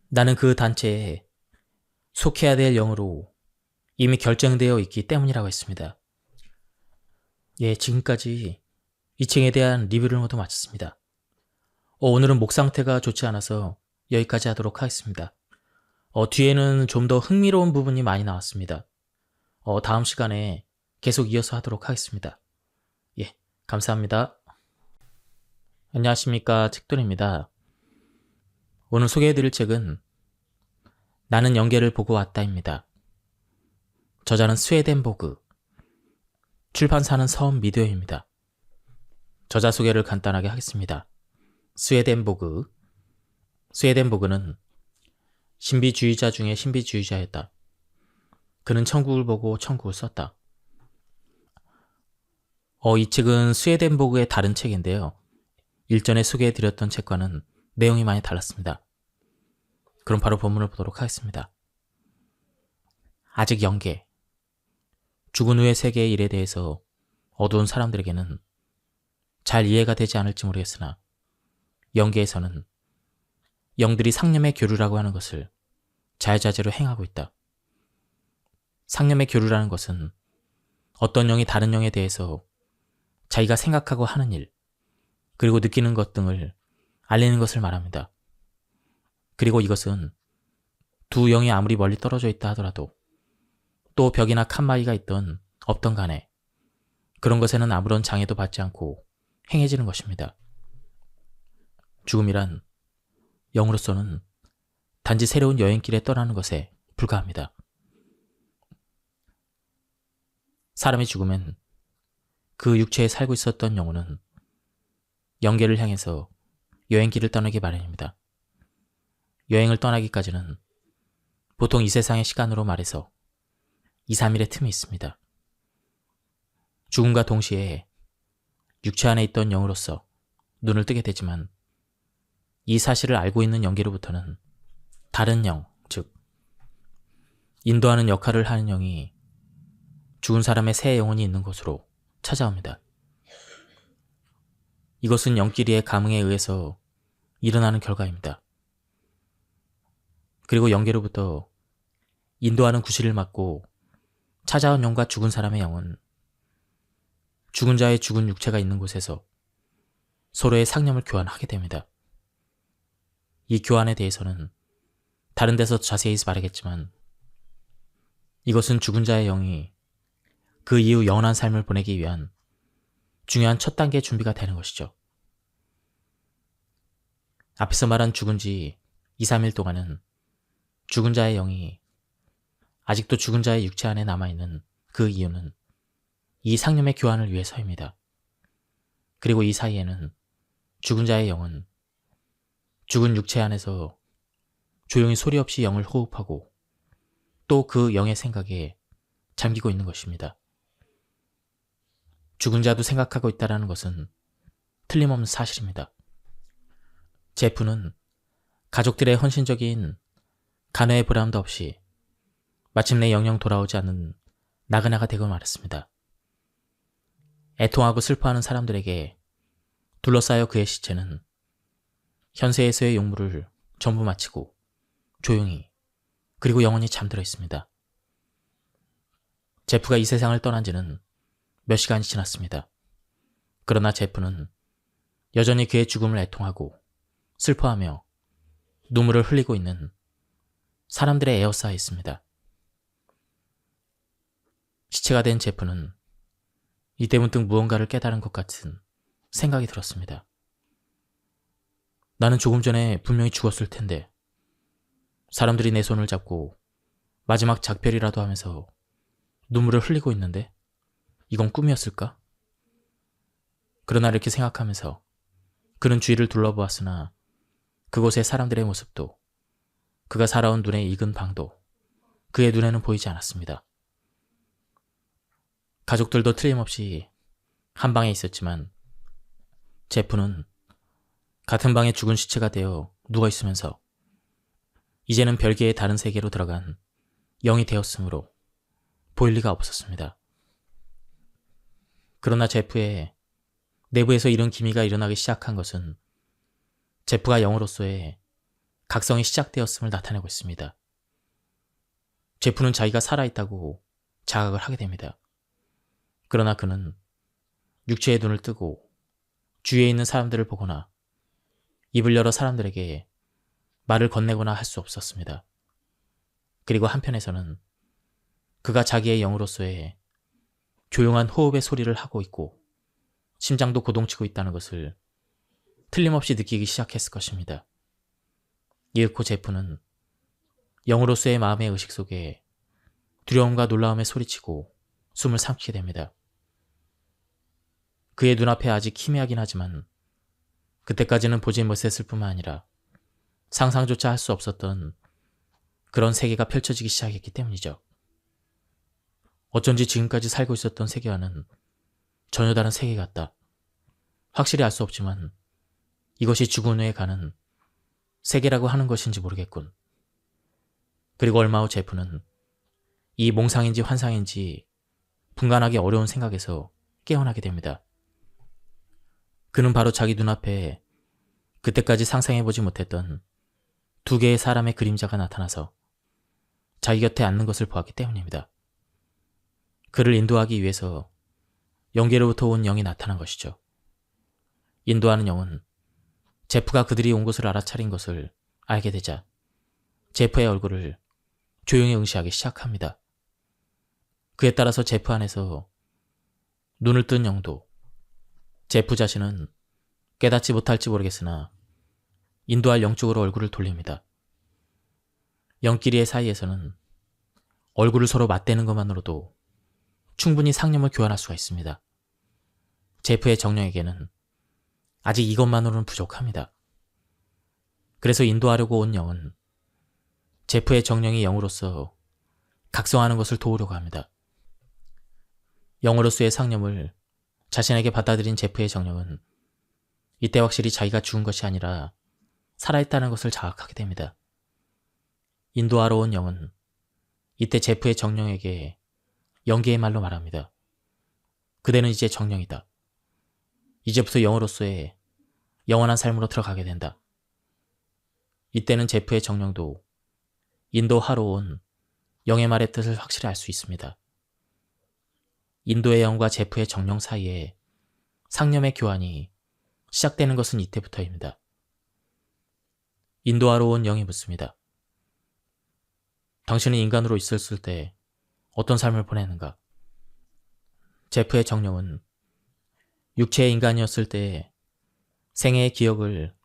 나는 그 단체에 속해야 될 영으로 이미 결정되어 있기 때문이라고 했습니다. 예, 지금까지 이 책에 대한 리뷰를 모두 마쳤습니다. 오늘은 목 상태가 좋지 않아서 여기까지 하도록 하겠습니다. 뒤에는 좀 더 흥미로운 부분이 많이 나왔습니다. 다음 시간에 계속 이어서 하도록 하겠습니다. 예, 감사합니다. 안녕하십니까, 책돌입니다. 오늘 소개해드릴 책은 나는 영계를 보고 왔다입니다. 저자는 스웨덴보그, 출판사는 서은미디어입니다. 저자 소개를 간단하게 하겠습니다. 스웨덴보그는 신비주의자 중에 신비주의자였다. 그는 천국을 보고 천국을 썼다. 이 책은 스웨덴보그의 다른 책인데요. 일전에 소개해드렸던 책과는 내용이 많이 달랐습니다. 그럼 바로 본문을 보도록 하겠습니다. 아직 영계, 죽은 후의 세계의 일에 대해서 어두운 사람들에게는 잘 이해가 되지 않을지 모르겠으나 영계에서는 영들이 상념의 교류라고 하는 것을 자유자재로 행하고 있다. 상념의 교류라는 것은 어떤 영이 다른 영에 대해서 자기가 생각하고 하는 일, 그리고 느끼는 것 등을 알리는 것을 말합니다. 그리고 이것은 두 영이 아무리 멀리 떨어져 있다 하더라도 또 벽이나 칸막이가 있던 없던 간에 그런 것에는 아무런 장애도 받지 않고 행해지는 것입니다. 죽음이란 영으로서는 단지 새로운 여행길에 떠나는 것에 불과합니다. 사람이 죽으면 그 육체에 살고 있었던 영혼은 영계를 향해서 여행길을 떠나기 마련입니다. 여행을 떠나기까지는 보통 이 세상의 시간으로 말해서 2, 3일의 틈이 있습니다. 죽음과 동시에 육체 안에 있던 영으로서 눈을 뜨게 되지만 이 사실을 알고 있는 영계로부터는 다른 영, 즉 인도하는 역할을 하는 영이 죽은 사람의 새 영혼이 있는 곳으로 찾아옵니다. 이것은 영끼리의 감흥에 의해서 일어나는 결과입니다. 그리고 영계로부터 인도하는 구실을 맡고 찾아온 영과 죽은 사람의 영은 죽은 자의 죽은 육체가 있는 곳에서 서로의 상념을 교환하게 됩니다. 이 교환에 대해서는 다른 데서 자세히 말하겠지만 이것은 죽은 자의 영이 그 이후 영원한 삶을 보내기 위한 중요한 첫 단계의 준비가 되는 것이죠. 앞에서 말한 죽은 지 2, 3일 동안은 죽은 자의 영이 아직도 죽은 자의 육체 안에 남아있는 그 이유는 이 상념의 교환을 위해서입니다. 그리고 이 사이에는 죽은 자의 영은 죽은 육체 안에서 조용히 소리 없이 영을 호흡하고 또 그 영의 생각에 잠기고 있는 것입니다. 죽은 자도 생각하고 있다는 것은 틀림없는 사실입니다. 제프는 가족들의 헌신적인 간회의 보람도 없이 마침내 영영 돌아오지 않는 나그네가 되고 말았습니다. 애통하고 슬퍼하는 사람들에게 둘러싸여 그의 시체는 현세에서의 용무를 전부 마치고 조용히 그리고 영원히 잠들어 있습니다. 제프가 이 세상을 떠난 지는 몇 시간이 지났습니다. 그러나 제프는 여전히 그의 죽음을 애통하고 슬퍼하며 눈물을 흘리고 있는 사람들의 에어싸에 있습니다. 시체가 된 제프는 이때 문득 무언가를 깨달은 것 같은 생각이 들었습니다. 나는 조금 전에 분명히 죽었을 텐데 사람들이 내 손을 잡고 마지막 작별이라도 하면서 눈물을 흘리고 있는데 이건 꿈이었을까? 그러나 이렇게 생각하면서 그는 주위를 둘러보았으나 그곳의 사람들의 모습도 그가 살아온 눈에 익은 방도 그의 눈에는 보이지 않았습니다. 가족들도 틀림없이 한 방에 있었지만 제프는 같은 방에 죽은 시체가 되어 누워있으면서 이제는 별개의 다른 세계로 들어간 영이 되었으므로 보일 리가 없었습니다. 그러나 제프의 내부에서 이런 기미가 일어나기 시작한 것은 제프가 영으로서의 각성이 시작되었음을 나타내고 있습니다. 제프는 자기가 살아있다고 자각을 하게 됩니다. 그러나 그는 육체의 눈을 뜨고 주위에 있는 사람들을 보거나 입을 열어 사람들에게 말을 건네거나 할 수 없었습니다. 그리고 한편에서는 그가 자기의 영으로서의 조용한 호흡의 소리를 하고 있고 심장도 고동치고 있다는 것을 틀림없이 느끼기 시작했을 것입니다. 이윽고 제프는 영으로서의 마음의 의식 속에 두려움과 놀라움에 소리치고 숨을 삼키게 됩니다. 그의 눈앞에 아직 희미하긴 하지만 그때까지는 보지 못했을 뿐만 아니라 상상조차 할 수 없었던 그런 세계가 펼쳐지기 시작했기 때문이죠. 어쩐지 지금까지 살고 있었던 세계와는 전혀 다른 세계 같다. 확실히 알 수 없지만 이것이 죽은 후에 가는 세계라고 하는 것인지 모르겠군. 그리고 얼마 후 제프는 이 몽상인지 환상인지 분간하기 어려운 생각에서 깨어나게 됩니다. 그는 바로 자기 눈앞에 그때까지 상상해보지 못했던 두 개의 사람의 그림자가 나타나서 자기 곁에 앉는 것을 보았기 때문입니다. 그를 인도하기 위해서 영계로부터 온 영이 나타난 것이죠. 인도하는 영은 제프가 그들이 온 곳을 알아차린 것을 알게 되자 제프의 얼굴을 조용히 응시하기 시작합니다. 그에 따라서 제프 안에서 눈을 뜬 영도 제프 자신은 깨닫지 못할지 모르겠으나 인도할 영 쪽으로 얼굴을 돌립니다. 영끼리의 사이에서는 얼굴을 서로 맞대는 것만으로도 충분히 상념을 교환할 수가 있습니다. 제프의 정령에게는 아직 이것만으로는 부족합니다. 그래서 인도하려고 온 영은 제프의 정령이 영으로서 각성하는 것을 도우려고 합니다. 영으로서의 상념을 자신에게 받아들인 제프의 정령은 이때 확실히 자기가 죽은 것이 아니라 살아있다는 것을 자각하게 됩니다. 인도하러 온 영은 이때 제프의 정령에게 영계의 말로 말합니다. 그대는 이제 정령이다. 이제부터 영으로서의 영원한 삶으로 들어가게 된다. 이때는 제프의 정령도 인도하러 온 영의 말의 뜻을 확실히 알 수 있습니다. 인도의 영과 제프의 정령 사이에 상념의 교환이 시작되는 것은 이때부터입니다. 인도하러 온 영이 묻습니다. 당신은 인간으로 있었을 때 어떤 삶을 보내는가? 제프의 정령은 육체의 인간이었을 때의 생애의 기억을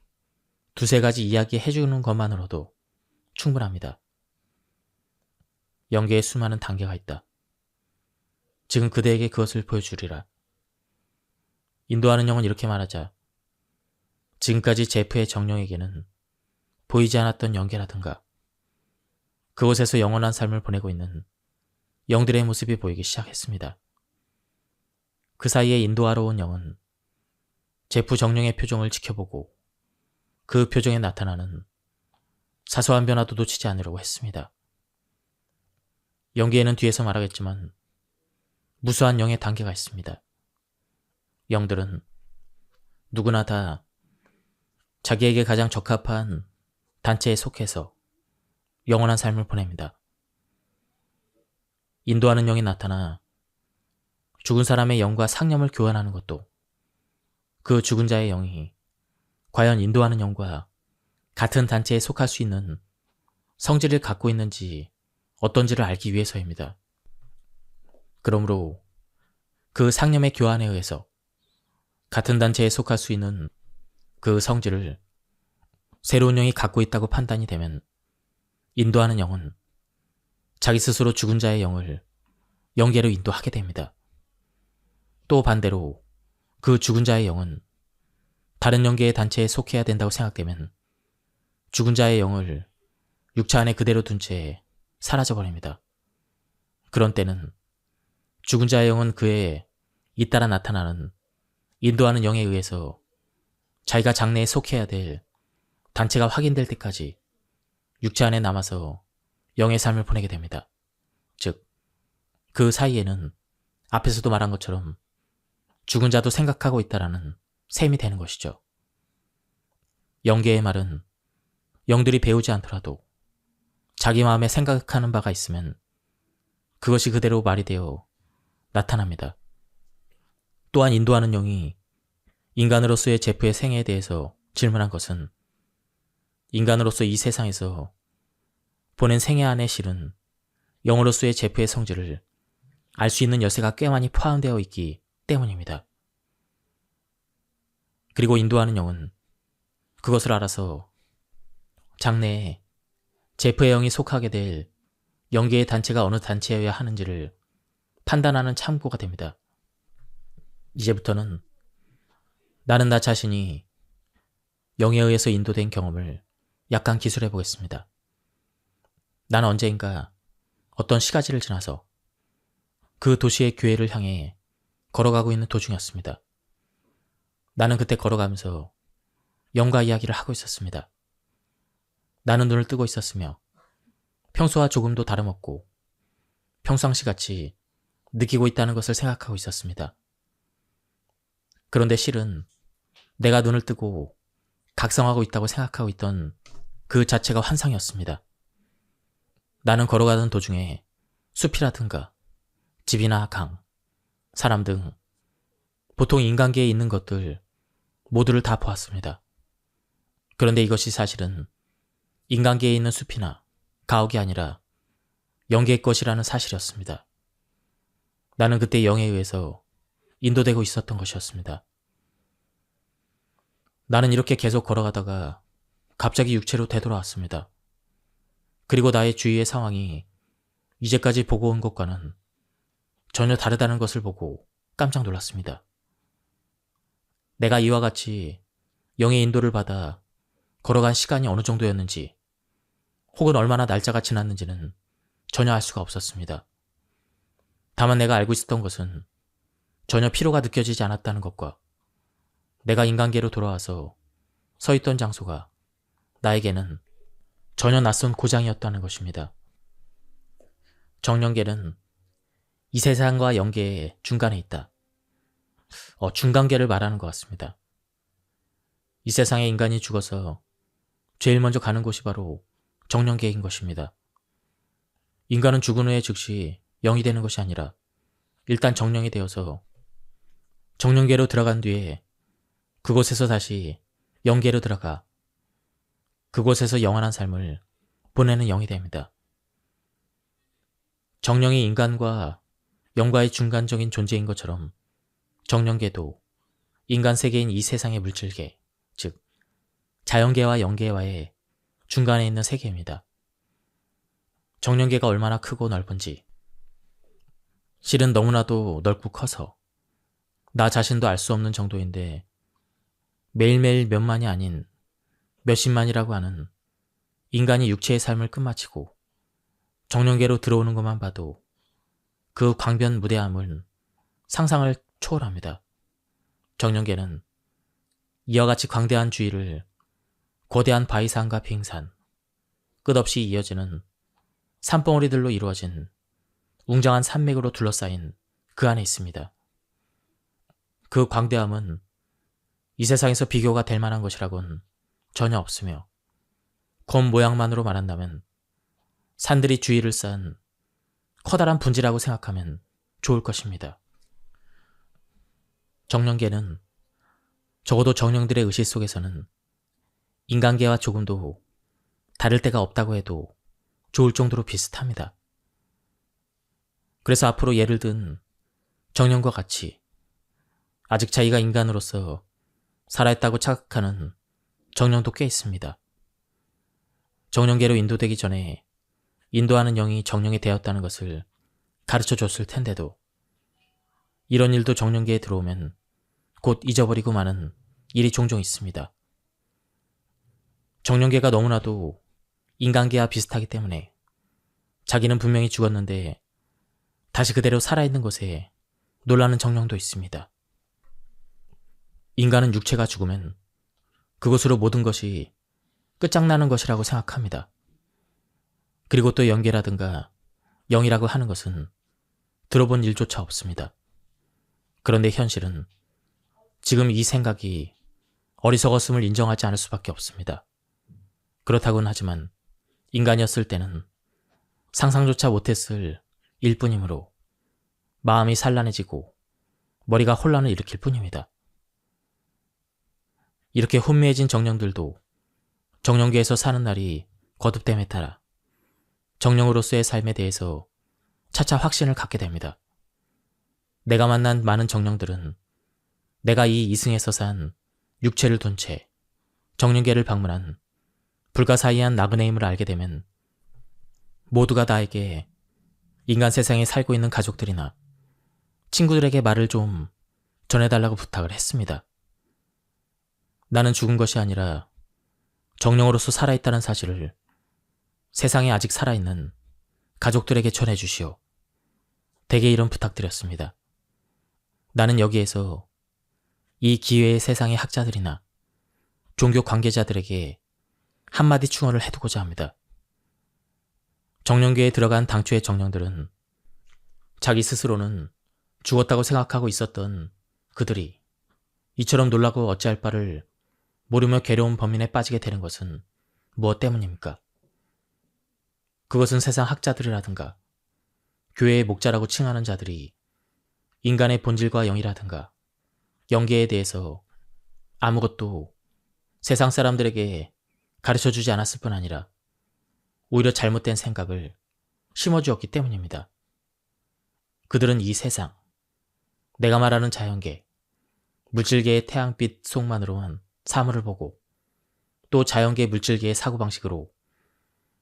두세 가지 이야기해주는 것만으로도 충분합니다. 영계에 수많은 단계가 있다. 지금 그대에게 그것을 보여주리라. 인도하는 영은 이렇게 말하자 지금까지 제프의 정령에게는 보이지 않았던 영계라든가 그곳에서 영원한 삶을 보내고 있는 영들의 모습이 보이기 시작했습니다. 그 사이에 인도하러 온 영은 제프 정령의 표정을 지켜보고 그 표정에 나타나는 사소한 변화도 놓치지 않으려고 했습니다. 영계에는 뒤에서 말하겠지만 무수한 영의 단계가 있습니다. 영들은 누구나 다 자기에게 가장 적합한 단체에 속해서 영원한 삶을 보냅니다. 인도하는 영이 나타나 죽은 사람의 영과 상념을 교환하는 것도 그 죽은 자의 영이 과연 인도하는 영과 같은 단체에 속할 수 있는 성질을 갖고 있는지 어떤지를 알기 위해서입니다. 그러므로 그 상념의 교환에 의해서 같은 단체에 속할 수 있는 그 성질을 새로운 영이 갖고 있다고 판단이 되면 인도하는 영은 자기 스스로 죽은 자의 영을 영계로 인도하게 됩니다. 또 반대로 그 죽은 자의 영은 다른 영계의 단체에 속해야 된다고 생각되면 죽은 자의 영을 육체 안에 그대로 둔 채 사라져버립니다. 그런 때는 죽은 자의 영은 그에 잇따라 나타나는 인도하는 영에 의해서 자기가 장래에 속해야 될 단체가 확인될 때까지 육체 안에 남아서 영의 삶을 보내게 됩니다. 즉, 그 사이에는 앞에서도 말한 것처럼 죽은 자도 생각하고 있다라는 셈이 되는 것이죠. 영계의 말은 영들이 배우지 않더라도 자기 마음에 생각하는 바가 있으면 그것이 그대로 말이 되어 나타납니다. 또한 인도하는 영이 인간으로서의 제프의 생애에 대해서 질문한 것은 인간으로서 이 세상에서 보낸 생애 안에 실은 영으로서의 제프의 성질을 알 수 있는 여세가 꽤 많이 포함되어 있기 때문입니다. 그리고 인도하는 영은 그것을 알아서 장래에 제프의 영이 속하게 될 영계의 단체가 어느 단체여야 하는지를 판단하는 참고가 됩니다. 이제부터는 나는 나 자신이 영에 의해서 인도된 경험을 약간 기술해 보겠습니다. 나는 언젠가 어떤 시가지를 지나서 그 도시의 교회를 향해 걸어가고 있는 도중이었습니다. 나는 그때 걸어가면서 영과 이야기를 하고 있었습니다. 나는 눈을 뜨고 있었으며 평소와 조금도 다름없고 평상시같이 느끼고 있다는 것을 생각하고 있었습니다. 그런데 실은 내가 눈을 뜨고 각성하고 있다고 생각하고 있던 그 자체가 환상이었습니다. 나는 걸어가던 도중에 숲이라든가 집이나 강, 사람 등 보통 인간계에 있는 것들 모두를 다 보았습니다. 그런데 이것이 사실은 인간계에 있는 숲이나 가옥이 아니라 영계의 것이라는 사실이었습니다. 나는 그때 영에 의해서 인도되고 있었던 것이었습니다. 나는 이렇게 계속 걸어가다가 갑자기 육체로 되돌아왔습니다. 그리고 나의 주위의 상황이 이제까지 보고 온 것과는 전혀 다르다는 것을 보고 깜짝 놀랐습니다. 내가 이와 같이 영의 인도를 받아 걸어간 시간이 어느 정도였는지 혹은 얼마나 날짜가 지났는지는 전혀 알 수가 없었습니다. 다만 내가 알고 있었던 것은 전혀 피로가 느껴지지 않았다는 것과 내가 인간계로 돌아와서 서 있던 장소가 나에게는 전혀 낯선 고장이었다는 것입니다. 정령계는 이 세상과 영계의 중간에 있다. 중간계를 말하는 것 같습니다. 이 세상에 인간이 죽어서 제일 먼저 가는 곳이 바로 정령계인 것입니다. 인간은 죽은 후에 즉시 영이 되는 것이 아니라 일단 정령이 되어서 정령계로 들어간 뒤에 그곳에서 다시 영계로 들어가 그곳에서 영원한 삶을 보내는 영이 됩니다. 정령이 인간과 영과의 중간적인 존재인 것처럼 정령계도 인간 세계인 이 세상의 물질계, 즉 자연계와 영계와의 중간에 있는 세계입니다. 정령계가 얼마나 크고 넓은지 실은 너무나도 넓고 커서 나 자신도 알 수 없는 정도인데 매일매일 몇만이 아닌 몇십만이라고 하는 인간이 육체의 삶을 끝마치고 정령계로 들어오는 것만 봐도 그 광변 무대함은 상상을 초월합니다. 정령계는 이와 같이 광대한 주위를 거대한 바위산과 빙산, 끝없이 이어지는 산봉우리들로 이루어진 웅장한 산맥으로 둘러싸인 그 안에 있습니다. 그 광대함은 이 세상에서 비교가 될 만한 것이라곤 전혀 없으며 겉 모양만으로 말한다면 산들이 주위를 싼 커다란 분지라고 생각하면 좋을 것입니다. 정령계는 적어도 정령들의 의식 속에서는 인간계와 조금도 다를 데가 없다고 해도 좋을 정도로 비슷합니다. 그래서 앞으로 예를 든 정령과 같이 아직 자기가 인간으로서 살아있다고 착각하는 정령도 꽤 있습니다. 정령계로 인도되기 전에 인도하는 영이 정령이 되었다는 것을 가르쳐 줬을 텐데도 이런 일도 정령계에 들어오면 곧 잊어버리고 마는 일이 종종 있습니다. 정령계가 너무나도 인간계와 비슷하기 때문에 자기는 분명히 죽었는데 다시 그대로 살아있는 것에 놀라는 정령도 있습니다. 인간은 육체가 죽으면 그것으로 모든 것이 끝장나는 것이라고 생각합니다. 그리고 또 영계라든가 영이라고 하는 것은 들어본 일조차 없습니다. 그런데 현실은 지금 이 생각이 어리석었음을 인정하지 않을 수밖에 없습니다. 그렇다고는 하지만 인간이었을 때는 상상조차 못했을 일뿐이므로 마음이 산란해지고 머리가 혼란을 일으킬 뿐입니다. 이렇게 혼미해진 정령들도 정령계에서 사는 날이 거듭됨에 따라 정령으로서의 삶에 대해서 차차 확신을 갖게 됩니다. 내가 만난 많은 정령들은 내가 이 이승에서 산 육체를 둔 채 정령계를 방문한 불가사의한 나그네임을 알게 되면 모두가 나에게 인간 세상에 살고 있는 가족들이나 친구들에게 말을 좀 전해달라고 부탁을 했습니다. 나는 죽은 것이 아니라 정령으로서 살아있다는 사실을 세상에 아직 살아있는 가족들에게 전해주시오. 대개 이런 부탁드렸습니다. 나는 여기에서 이 기회의 세상의 학자들이나 종교 관계자들에게 한마디 충언을 해두고자 합니다. 정령계에 들어간 당초의 정령들은 자기 스스로는 죽었다고 생각하고 있었던 그들이 이처럼 놀라고 어찌할 바를 모르며 괴로운 범인에 빠지게 되는 것은 무엇 때문입니까? 그것은 세상 학자들이라든가 교회의 목자라고 칭하는 자들이 인간의 본질과 영이라든가 영계에 대해서 아무것도 세상 사람들에게 가르쳐주지 않았을 뿐 아니라 오히려 잘못된 생각을 심어주었기 때문입니다. 그들은 이 세상, 내가 말하는 자연계, 물질계의 태양빛 속만으로만 사물을 보고 또 자연계 물질계의 사고방식으로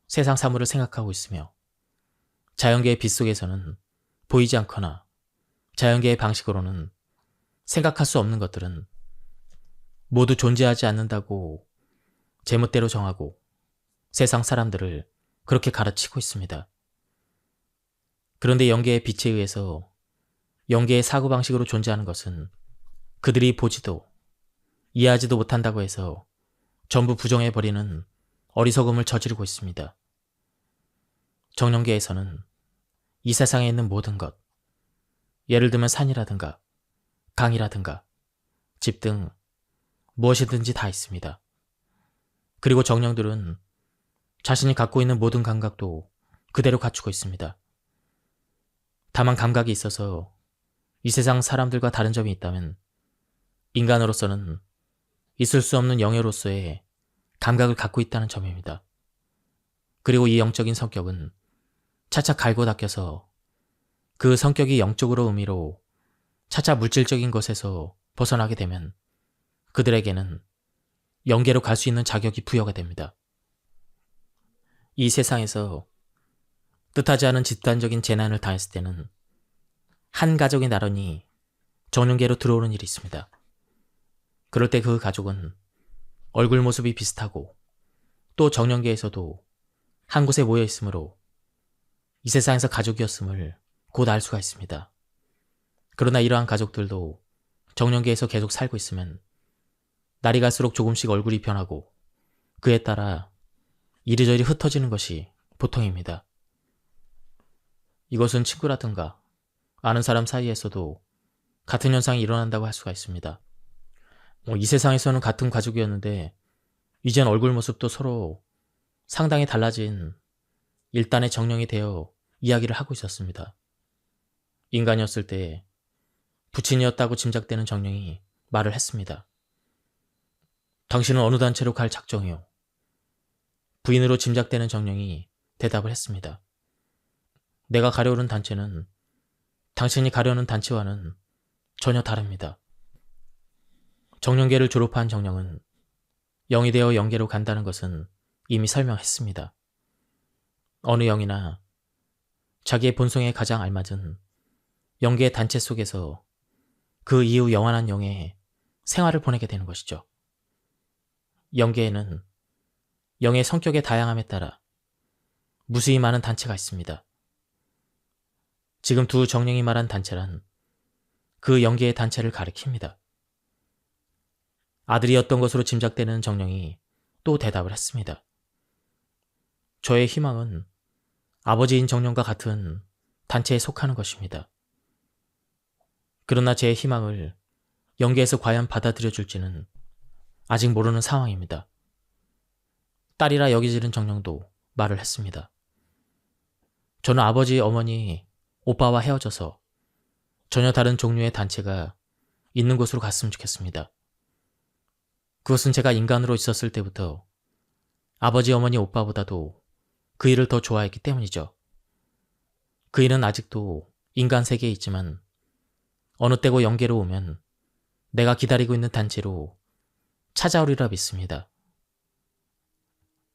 세상 사물을 생각하고 있으며 자연계의 빛 속에서는 보이지 않거나 자연계의 방식으로는 생각할 수 없는 것들은 모두 존재하지 않는다고 제멋대로 정하고 세상 사람들을 그렇게 가르치고 있습니다. 그런데 영계의 빛에 의해서 영계의 사고방식으로 존재하는 것은 그들이 보지도 이해하지도 못한다고 해서 전부 부정해버리는 어리석음을 저지르고 있습니다. 정령계에서는 이 세상에 있는 모든 것, 예를 들면 산이라든가 강이라든가 집 등 무엇이든지 다 있습니다. 그리고 정령들은 자신이 갖고 있는 모든 감각도 그대로 갖추고 있습니다. 다만 감각이 있어서 이 세상 사람들과 다른 점이 있다면 인간으로서는 있을 수 없는 영예로서의 감각을 갖고 있다는 점입니다. 그리고 이 영적인 성격은 차차 갈고 닦여서 그 성격이 영적으로 의미로 차차 물질적인 것에서 벗어나게 되면 그들에게는 영계로 갈 수 있는 자격이 부여가 됩니다. 이 세상에서 뜻하지 않은 집단적인 재난을 당했을 때는 한 가족이 나란히 정령계로 들어오는 일이 있습니다. 그럴 때 그 가족은 얼굴 모습이 비슷하고 또 정령계에서도 한 곳에 모여 있으므로 이 세상에서 가족이었음을 곧 알 수가 있습니다. 그러나 이러한 가족들도 정령계에서 계속 살고 있으면 날이 갈수록 조금씩 얼굴이 변하고 그에 따라 이리저리 흩어지는 것이 보통입니다. 이것은 친구라든가 아는 사람 사이에서도 같은 현상이 일어난다고 할 수가 있습니다. 이 세상에서는 같은 가족이었는데 이젠 얼굴 모습도 서로 상당히 달라진 일단의 정령이 되어 이야기를 하고 있었습니다. 인간이었을 때 부친이었다고 짐작되는 정령이 말을 했습니다. 당신은 어느 단체로 갈 작정이요? 부인으로 짐작되는 정령이 대답을 했습니다. 내가 가려는 단체는 당신이 가려는 단체와는 전혀 다릅니다. 정령계를 졸업한 정령은 영이 되어 영계로 간다는 것은 이미 설명했습니다. 어느 영이나 자기의 본성에 가장 알맞은 영계의 단체 속에서 그 이후 영원한 영에 생활을 보내게 되는 것이죠. 영계에는 영의 성격의 다양함에 따라 무수히 많은 단체가 있습니다. 지금 두 정령이 말한 단체란 그 영계의 단체를 가리킵니다. 아들이었던 것으로 짐작되는 정령이 또 대답을 했습니다. 저의 희망은 아버지인 정령과 같은 단체에 속하는 것입니다. 그러나 제 희망을 영계에서 과연 받아들여줄지는 아직 모르는 상황입니다. 딸이라 여기지는 정령도 말을 했습니다. 저는 아버지, 어머니, 오빠와 헤어져서 전혀 다른 종류의 단체가 있는 곳으로 갔으면 좋겠습니다. 그것은 제가 인간으로 있었을 때부터 아버지, 어머니, 오빠보다도 그 일을 더 좋아했기 때문이죠. 그 일은 아직도 인간 세계에 있지만 어느 때고 영계로 오면 내가 기다리고 있는 단체로 찾아오리라 믿습니다.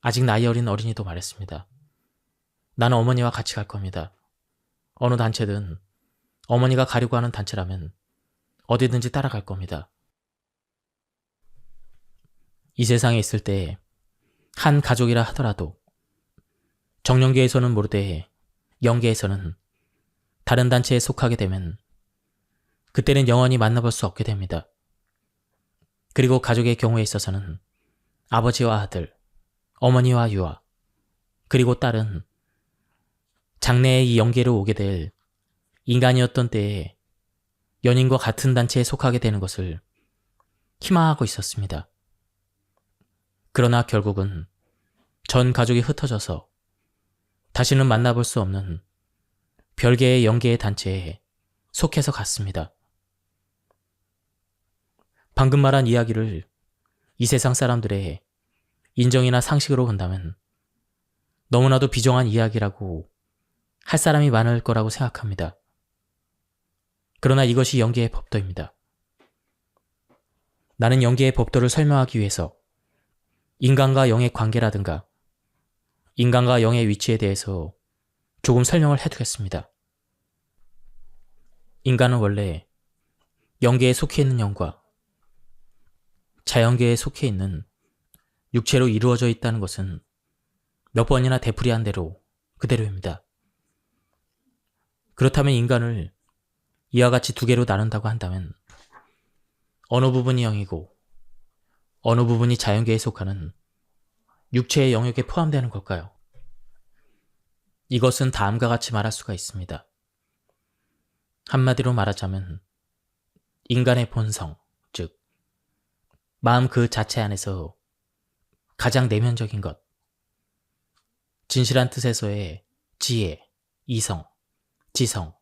아직 나이 어린 어린이도 말했습니다. 나는 어머니와 같이 갈 겁니다. 어느 단체든 어머니가 가려고 하는 단체라면 어디든지 따라갈 겁니다. 이 세상에 있을 때 한 가족이라 하더라도 정령계에서는 모르되 영계에서는 다른 단체에 속하게 되면 그때는 영원히 만나볼 수 없게 됩니다. 그리고 가족의 경우에 있어서는 아버지와 아들, 어머니와 유아, 그리고 딸은 장래에 이 영계로 오게 될 인간이었던 때에 연인과 같은 단체에 속하게 되는 것을 희망하고 있었습니다. 그러나 결국은 전 가족이 흩어져서 다시는 만나볼 수 없는 별개의 영계의 단체에 속해서 갔습니다. 방금 말한 이야기를 이 세상 사람들의 인정이나 상식으로 본다면 너무나도 비정한 이야기라고 할 사람이 많을 거라고 생각합니다. 그러나 이것이 영계의 법도입니다. 나는 영계의 법도를 설명하기 위해서 인간과 영의 관계라든가 인간과 영의 위치에 대해서 조금 설명을 해두겠습니다. 인간은 원래 영계에 속해 있는 영과 자연계에 속해 있는 육체로 이루어져 있다는 것은 몇 번이나 되풀이한 대로 그대로입니다. 그렇다면 인간을 이와 같이 두 개로 나눈다고 한다면 어느 부분이 영이고 어느 부분이 자연계에 속하는 육체의 영역에 포함되는 걸까요? 이것은 다음과 같이 말할 수가 있습니다. 한마디로 말하자면 인간의 본성, 즉 마음 그 자체 안에서 가장 내면적인 것, 진실한 뜻에서의 지혜, 이성, 지성,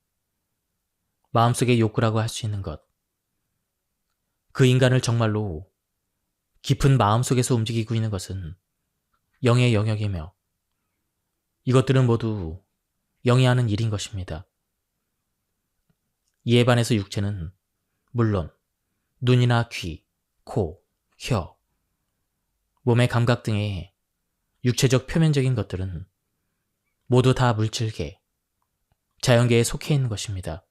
마음속의 욕구라고 할 수 있는 것, 그 인간을 정말로 깊은 마음속에서 움직이고 있는 것은 영의 영역이며 이것들은 모두 영이 하는 일인 것입니다. 이에 반해서 육체는 물론 눈이나 귀, 코, 혀, 몸의 감각 등의 육체적 표면적인 것들은 모두 다 물질계, 자연계에 속해 있는 것입니다.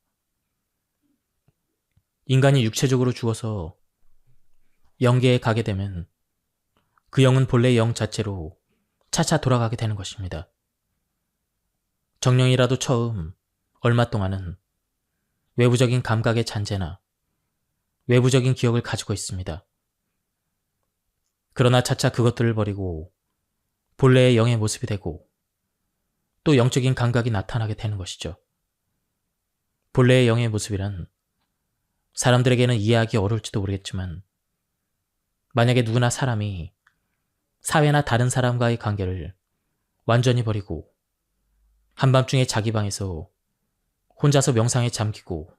인간이 육체적으로 죽어서 영계에 가게 되면 그 영은 본래 영 자체로 차차 돌아가게 되는 것입니다. 정령이라도 처음 얼마 동안은 외부적인 감각의 잔재나 외부적인 기억을 가지고 있습니다. 그러나 차차 그것들을 버리고 본래의 영의 모습이 되고 또 영적인 감각이 나타나게 되는 것이죠. 본래의 영의 모습이란 사람들에게는 이해하기 어려울지도 모르겠지만 만약에 누구나 사람이 사회나 다른 사람과의 관계를 완전히 버리고 한밤중에 자기 방에서 혼자서 명상에 잠기고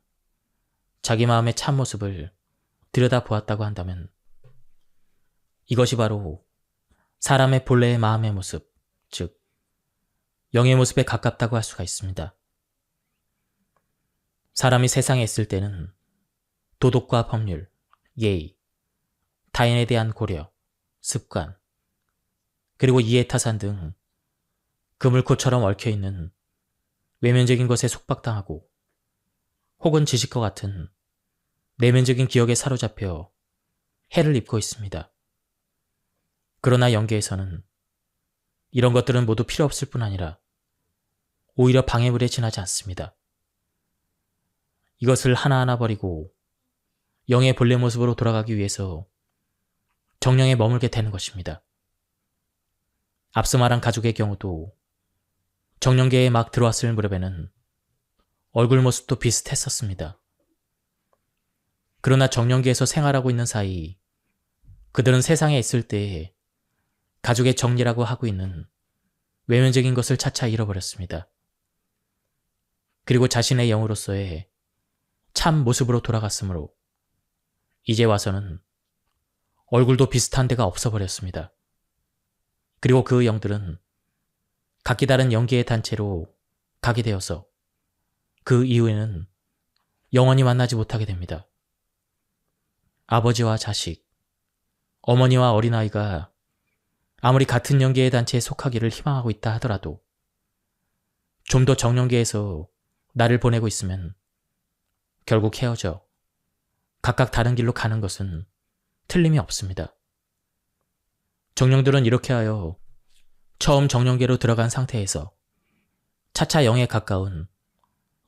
자기 마음의 참모습을 들여다보았다고 한다면 이것이 바로 사람의 본래의 마음의 모습, 즉 영의 모습에 가깝다고 할 수가 있습니다. 사람이 세상에 있을 때는 도덕과 법률, 예의, 타인에 대한 고려, 습관, 그리고 이해타산 등 그물코처럼 얽혀있는 외면적인 것에 속박당하고 혹은 지식과 같은 내면적인 기억에 사로잡혀 해를 입고 있습니다. 그러나 영계에서는 이런 것들은 모두 필요 없을 뿐 아니라 오히려 방해물에 지나지 않습니다. 이것을 하나하나 버리고 영의 본래 모습으로 돌아가기 위해서 정령에 머물게 되는 것입니다. 앞서 말한 가족의 경우도 정령계에 막 들어왔을 무렵에는 얼굴 모습도 비슷했었습니다. 그러나 정령계에서 생활하고 있는 사이 그들은 세상에 있을 때 가족의 정리라고 하고 있는 외면적인 것을 차차 잃어버렸습니다. 그리고 자신의 영으로서의 참 모습으로 돌아갔으므로 이제 와서는 얼굴도 비슷한 데가 없어버렸습니다. 그리고 그 영들은 각기 다른 영계의 단체로 가게 되어서 그 이후에는 영원히 만나지 못하게 됩니다. 아버지와 자식, 어머니와 어린아이가 아무리 같은 영계의 단체에 속하기를 희망하고 있다 하더라도 좀 더 정령계에서 나를 보내고 있으면 결국 헤어져 각각 다른 길로 가는 것은 틀림이 없습니다. 정령들은 이렇게 하여 처음 정령계로 들어간 상태에서 차차 영에 가까운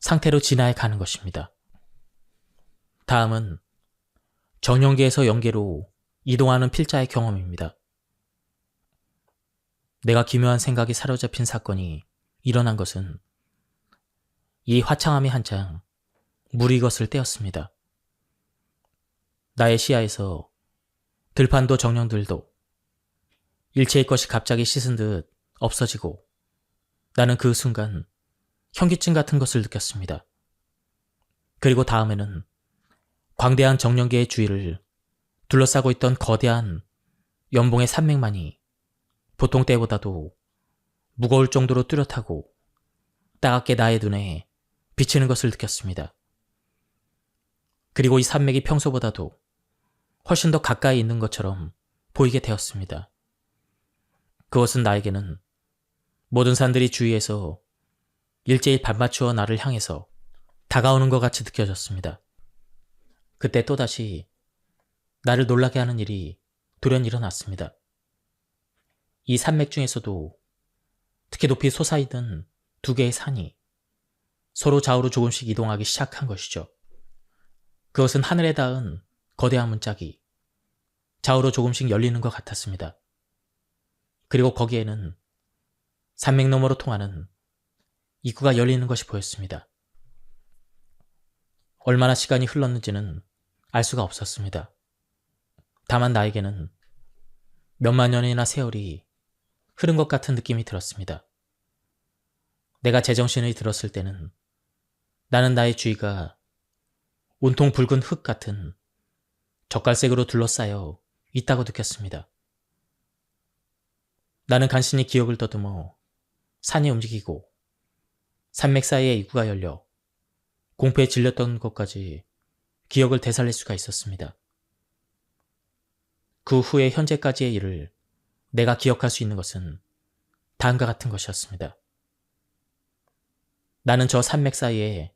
상태로 진화해 가는 것입니다. 다음은 정령계에서 영계로 이동하는 필자의 경험입니다. 내가 기묘한 생각이 사로잡힌 사건이 일어난 것은 이 화창함이 한창 무리것을 때였습니다. 나의 시야에서 들판도 정령들도 일체의 것이 갑자기 씻은 듯 없어지고 나는 그 순간 현기증 같은 것을 느꼈습니다. 그리고 다음에는 광대한 정령계의 주위를 둘러싸고 있던 거대한 연봉의 산맥만이 보통 때보다도 무거울 정도로 뚜렷하고 따갑게 나의 눈에 비치는 것을 느꼈습니다. 그리고 이 산맥이 평소보다도 훨씬 더 가까이 있는 것처럼 보이게 되었습니다. 그것은 나에게는 모든 산들이 주위에서 일제히 발맞추어 나를 향해서 다가오는 것 같이 느껴졌습니다. 그때 또다시 나를 놀라게 하는 일이 돌연 일어났습니다. 이 산맥 중에서도 특히 높이 솟아있는 두 개의 산이 서로 좌우로 조금씩 이동하기 시작한 것이죠. 그것은 하늘에 닿은 거대한 문짝이 좌우로 조금씩 열리는 것 같았습니다. 그리고 거기에는 산맥 너머로 통하는 입구가 열리는 것이 보였습니다. 얼마나 시간이 흘렀는지는 알 수가 없었습니다. 다만 나에게는 몇만 년이나 세월이 흐른 것 같은 느낌이 들었습니다. 내가 제정신이 들었을 때는 나는 나의 주위가 온통 붉은 흙 같은 젓갈색으로 둘러싸여 있다고 느꼈습니다. 나는 간신히 기억을 더듬어 산이 움직이고 산맥 사이에 입구가 열려 공포에 질렸던 것까지 기억을 되살릴 수가 있었습니다. 그 후에 현재까지의 일을 내가 기억할 수 있는 것은 다음과 같은 것이었습니다. 나는 저 산맥 사이에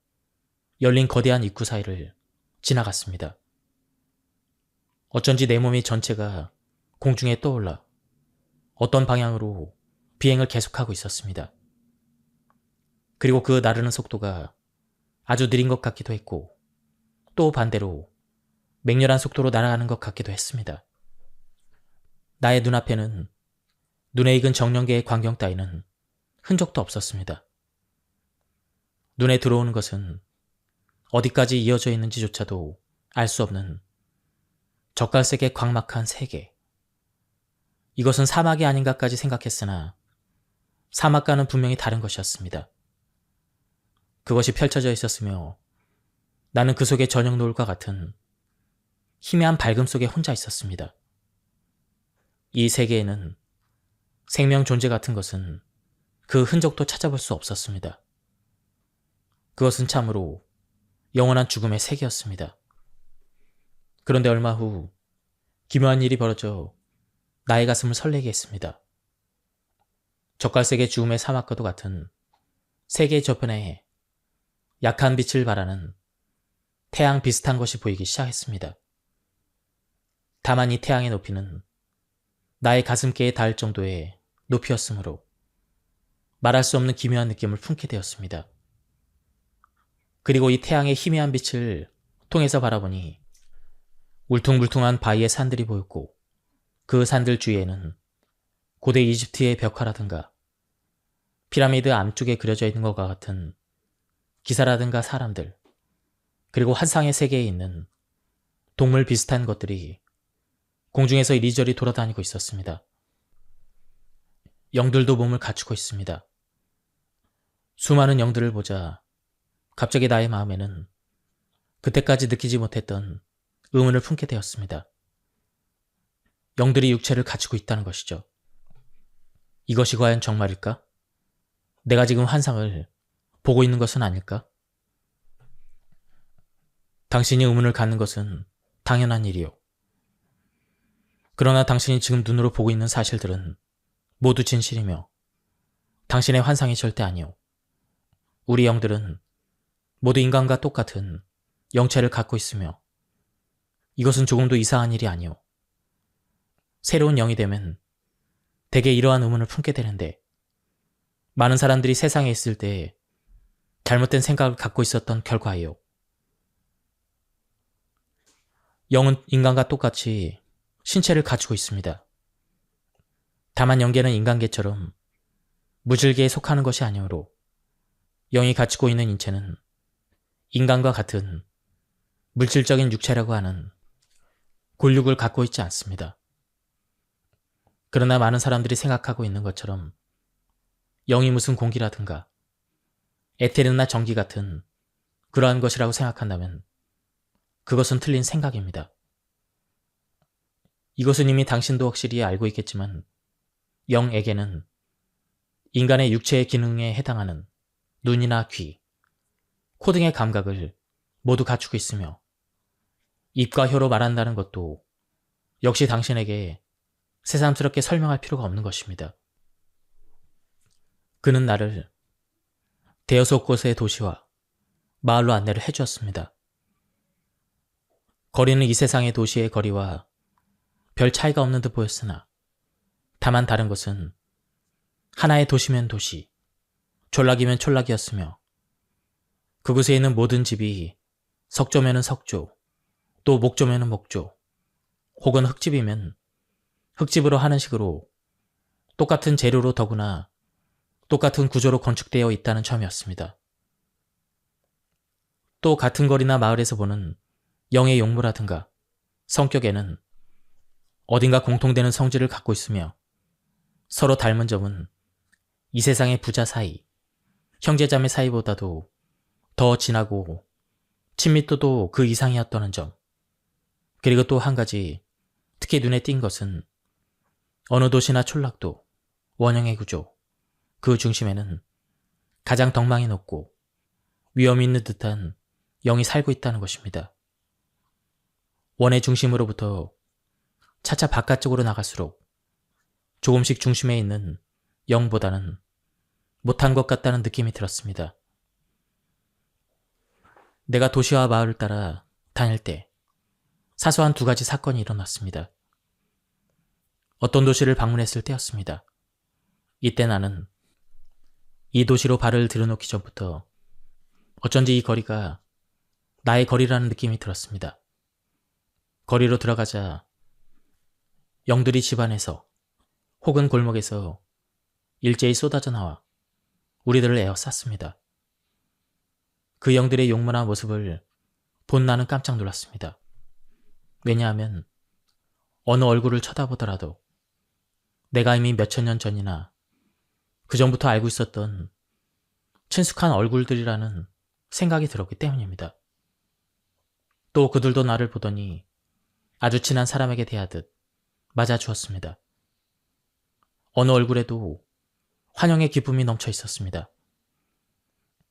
열린 거대한 입구 사이를 지나갔습니다. 어쩐지 내 몸이 전체가 공중에 떠올라 어떤 방향으로 비행을 계속하고 있었습니다. 그리고 그 나르는 속도가 아주 느린 것 같기도 했고 또 반대로 맹렬한 속도로 날아가는 것 같기도 했습니다. 나의 눈앞에는 눈에 익은 정령계의 광경 따위는 흔적도 없었습니다. 눈에 들어오는 것은 어디까지 이어져 있는지조차도 알 수 없는 젓갈색의 광막한 세계. 이것은 사막이 아닌가까지 생각했으나 사막과는 분명히 다른 것이었습니다. 그것이 펼쳐져 있었으며 나는 그 속에 저녁 노을과 같은 희미한 밝음 속에 혼자 있었습니다. 이 세계에는 생명 존재 같은 것은 그 흔적도 찾아볼 수 없었습니다. 그것은 참으로 영원한 죽음의 세계였습니다. 그런데 얼마 후 기묘한 일이 벌어져 나의 가슴을 설레게 했습니다. 젓갈색의 죽음의 사막과도 같은 세계의 저편에 약한 빛을 발하는 태양 비슷한 것이 보이기 시작했습니다. 다만 이 태양의 높이는 나의 가슴께에 닿을 정도의 높이였으므로 말할 수 없는 기묘한 느낌을 품게 되었습니다. 그리고 이 태양의 희미한 빛을 통해서 바라보니 울퉁불퉁한 바위의 산들이 보였고 그 산들 주위에는 고대 이집트의 벽화라든가 피라미드 암쪽에 그려져 있는 것과 같은 기사라든가 사람들, 그리고 환상의 세계에 있는 동물 비슷한 것들이 공중에서 이리저리 돌아다니고 있었습니다. 영들도 몸을 갖추고 있습니다. 수많은 영들을 보자 갑자기 나의 마음에는 그때까지 느끼지 못했던 의문을 품게 되었습니다. 영들이 육체를 갖추고 있다는 것이죠. 이것이 과연 정말일까? 내가 지금 환상을 보고 있는 것은 아닐까? 당신이 의문을 갖는 것은 당연한 일이요. 그러나 당신이 지금 눈으로 보고 있는 사실들은 모두 진실이며 당신의 환상이 절대 아니요. 우리 영들은 모두 인간과 똑같은 영체를 갖고 있으며 이것은 조금도 이상한 일이 아니요. 새로운 영이 되면 대개 이러한 의문을 품게 되는데 많은 사람들이 세상에 있을 때 잘못된 생각을 갖고 있었던 결과예요. 영은 인간과 똑같이 신체를 갖추고 있습니다. 다만 영계는 인간계처럼 무질계에 속하는 것이 아니므로 영이 갖추고 있는 인체는 인간과 같은 물질적인 육체라고 하는 골육을 갖고 있지 않습니다. 그러나 많은 사람들이 생각하고 있는 것처럼 영이 무슨 공기라든가 에테르나 전기 같은 그러한 것이라고 생각한다면 그것은 틀린 생각입니다. 이것은 이미 당신도 확실히 알고 있겠지만 영에게는 인간의 육체의 기능에 해당하는 눈이나 귀, 코 등의 감각을 모두 갖추고 있으며 입과 혀로 말한다는 것도 역시 당신에게 새삼스럽게 설명할 필요가 없는 것입니다. 그는 나를 대여섯 곳의 도시와 마을로 안내를 해주었습니다. 거리는 이 세상의 도시의 거리와 별 차이가 없는 듯 보였으나 다만 다른 것은 하나의 도시면 도시, 촌락이면 촌락이었으며 그곳에 있는 모든 집이 석조면은 석조, 또 목조면은 목조, 혹은 흙집이면 흙집으로 하는 식으로 똑같은 재료로 더구나 똑같은 구조로 건축되어 있다는 점이었습니다. 또 같은 거리나 마을에서 보는 영의 용모라든가 성격에는 어딘가 공통되는 성질을 갖고 있으며 서로 닮은 점은 이 세상의 부자 사이, 형제자매 사이보다도 더 진하고 친밀도도 그 이상이었다는 점. 그리고 또 한 가지 특히 눈에 띈 것은 어느 도시나 촌락도 원형의 구조, 그 중심에는 가장 덕망이 높고 위험이 있는 듯한 영이 살고 있다는 것입니다. 원의 중심으로부터 차차 바깥쪽으로 나갈수록 조금씩 중심에 있는 영보다는 못한 것 같다는 느낌이 들었습니다. 내가 도시와 마을을 따라 다닐 때 사소한 두 가지 사건이 일어났습니다. 어떤 도시를 방문했을 때였습니다. 이때 나는 이 도시로 발을 들여놓기 전부터 어쩐지 이 거리가 나의 거리라는 느낌이 들었습니다. 거리로 들어가자 영들이 집안에서 혹은 골목에서 일제히 쏟아져 나와 우리들을 에워쌌습니다. 그 영들의 용모나 모습을 본 나는 깜짝 놀랐습니다. 왜냐하면 어느 얼굴을 쳐다보더라도 내가 이미 몇천 년 전이나 그 전부터 알고 있었던 친숙한 얼굴들이라는 생각이 들었기 때문입니다. 또 그들도 나를 보더니 아주 친한 사람에게 대하듯 맞아주었습니다. 어느 얼굴에도 환영의 기쁨이 넘쳐 있었습니다.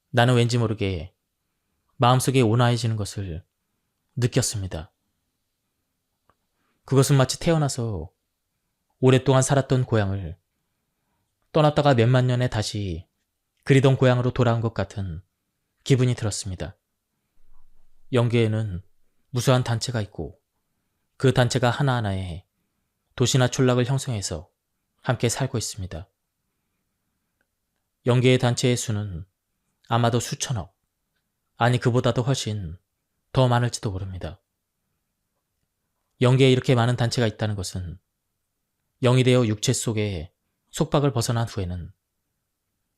나는 왠지 모르게 마음속에 온화해지는 것을 느꼈습니다. 그것은 마치 태어나서 오랫동안 살았던 고향을 떠났다가 몇만 년에 다시 그리던 고향으로 돌아온 것 같은 기분이 들었습니다. 영계에는 무수한 단체가 있고 그 단체가 하나하나에 도시나 촌락을 형성해서 함께 살고 있습니다. 영계의 단체의 수는 아마도 수천억, 아니 그보다도 훨씬 더 많을지도 모릅니다. 영계에 이렇게 많은 단체가 있다는 것은 영이 되어 육체 속의 속박을 벗어난 후에는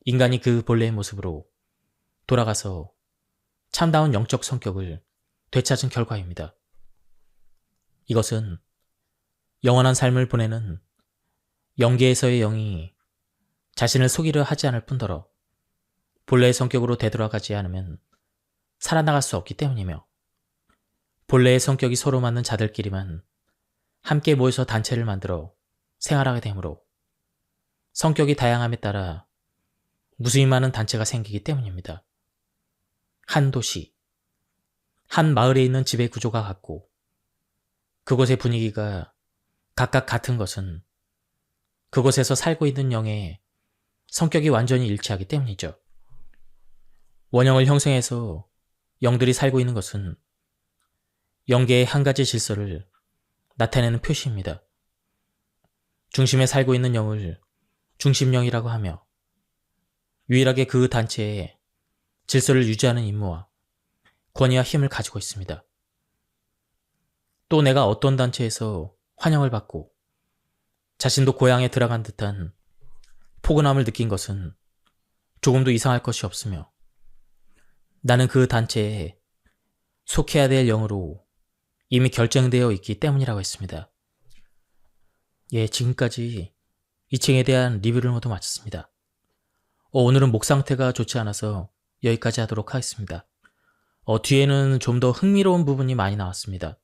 인간이 그 본래의 모습으로 돌아가서 참다운 영적 성격을 되찾은 결과입니다. 이것은 영원한 삶을 보내는 영계에서의 영이 자신을 속이려 하지 않을 뿐더러 본래의 성격으로 되돌아가지 않으면 살아나갈 수 없기 때문이며, 본래의 성격이 서로 맞는 자들끼리만 함께 모여서 단체를 만들어 생활하게 되므로 성격이 다양함에 따라 무수히 많은 단체가 생기기 때문입니다. 한 도시, 한 마을에 있는 집의 구조가 같고 그곳의 분위기가 각각 같은 것은 그곳에서 살고 있는 영의 성격이 완전히 일치하기 때문이죠. 원형을 형성해서 영들이 살고 있는 것은 영계의 한 가지 질서를 나타내는 표시입니다. 중심에 살고 있는 영을 중심영이라고 하며 유일하게 그 단체의 질서를 유지하는 임무와 권위와 힘을 가지고 있습니다. 또 내가 어떤 단체에서 환영을 받고 자신도 고향에 들어간 듯한 포근함을 느낀 것은 조금도 이상할 것이 없으며, 나는 그 단체에 속해야 될 영으로 이미 결정되어 있기 때문이라고 했습니다. 예, 지금까지 이 책에 대한 리뷰를 모두 마쳤습니다. 오늘은 목 상태가 좋지 않아서 여기까지 하도록 하겠습니다. 뒤에는 좀 더 흥미로운 부분이 많이 나왔습니다.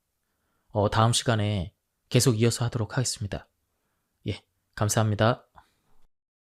다음 시간에 계속 이어서 하도록 하겠습니다. 예, 감사합니다.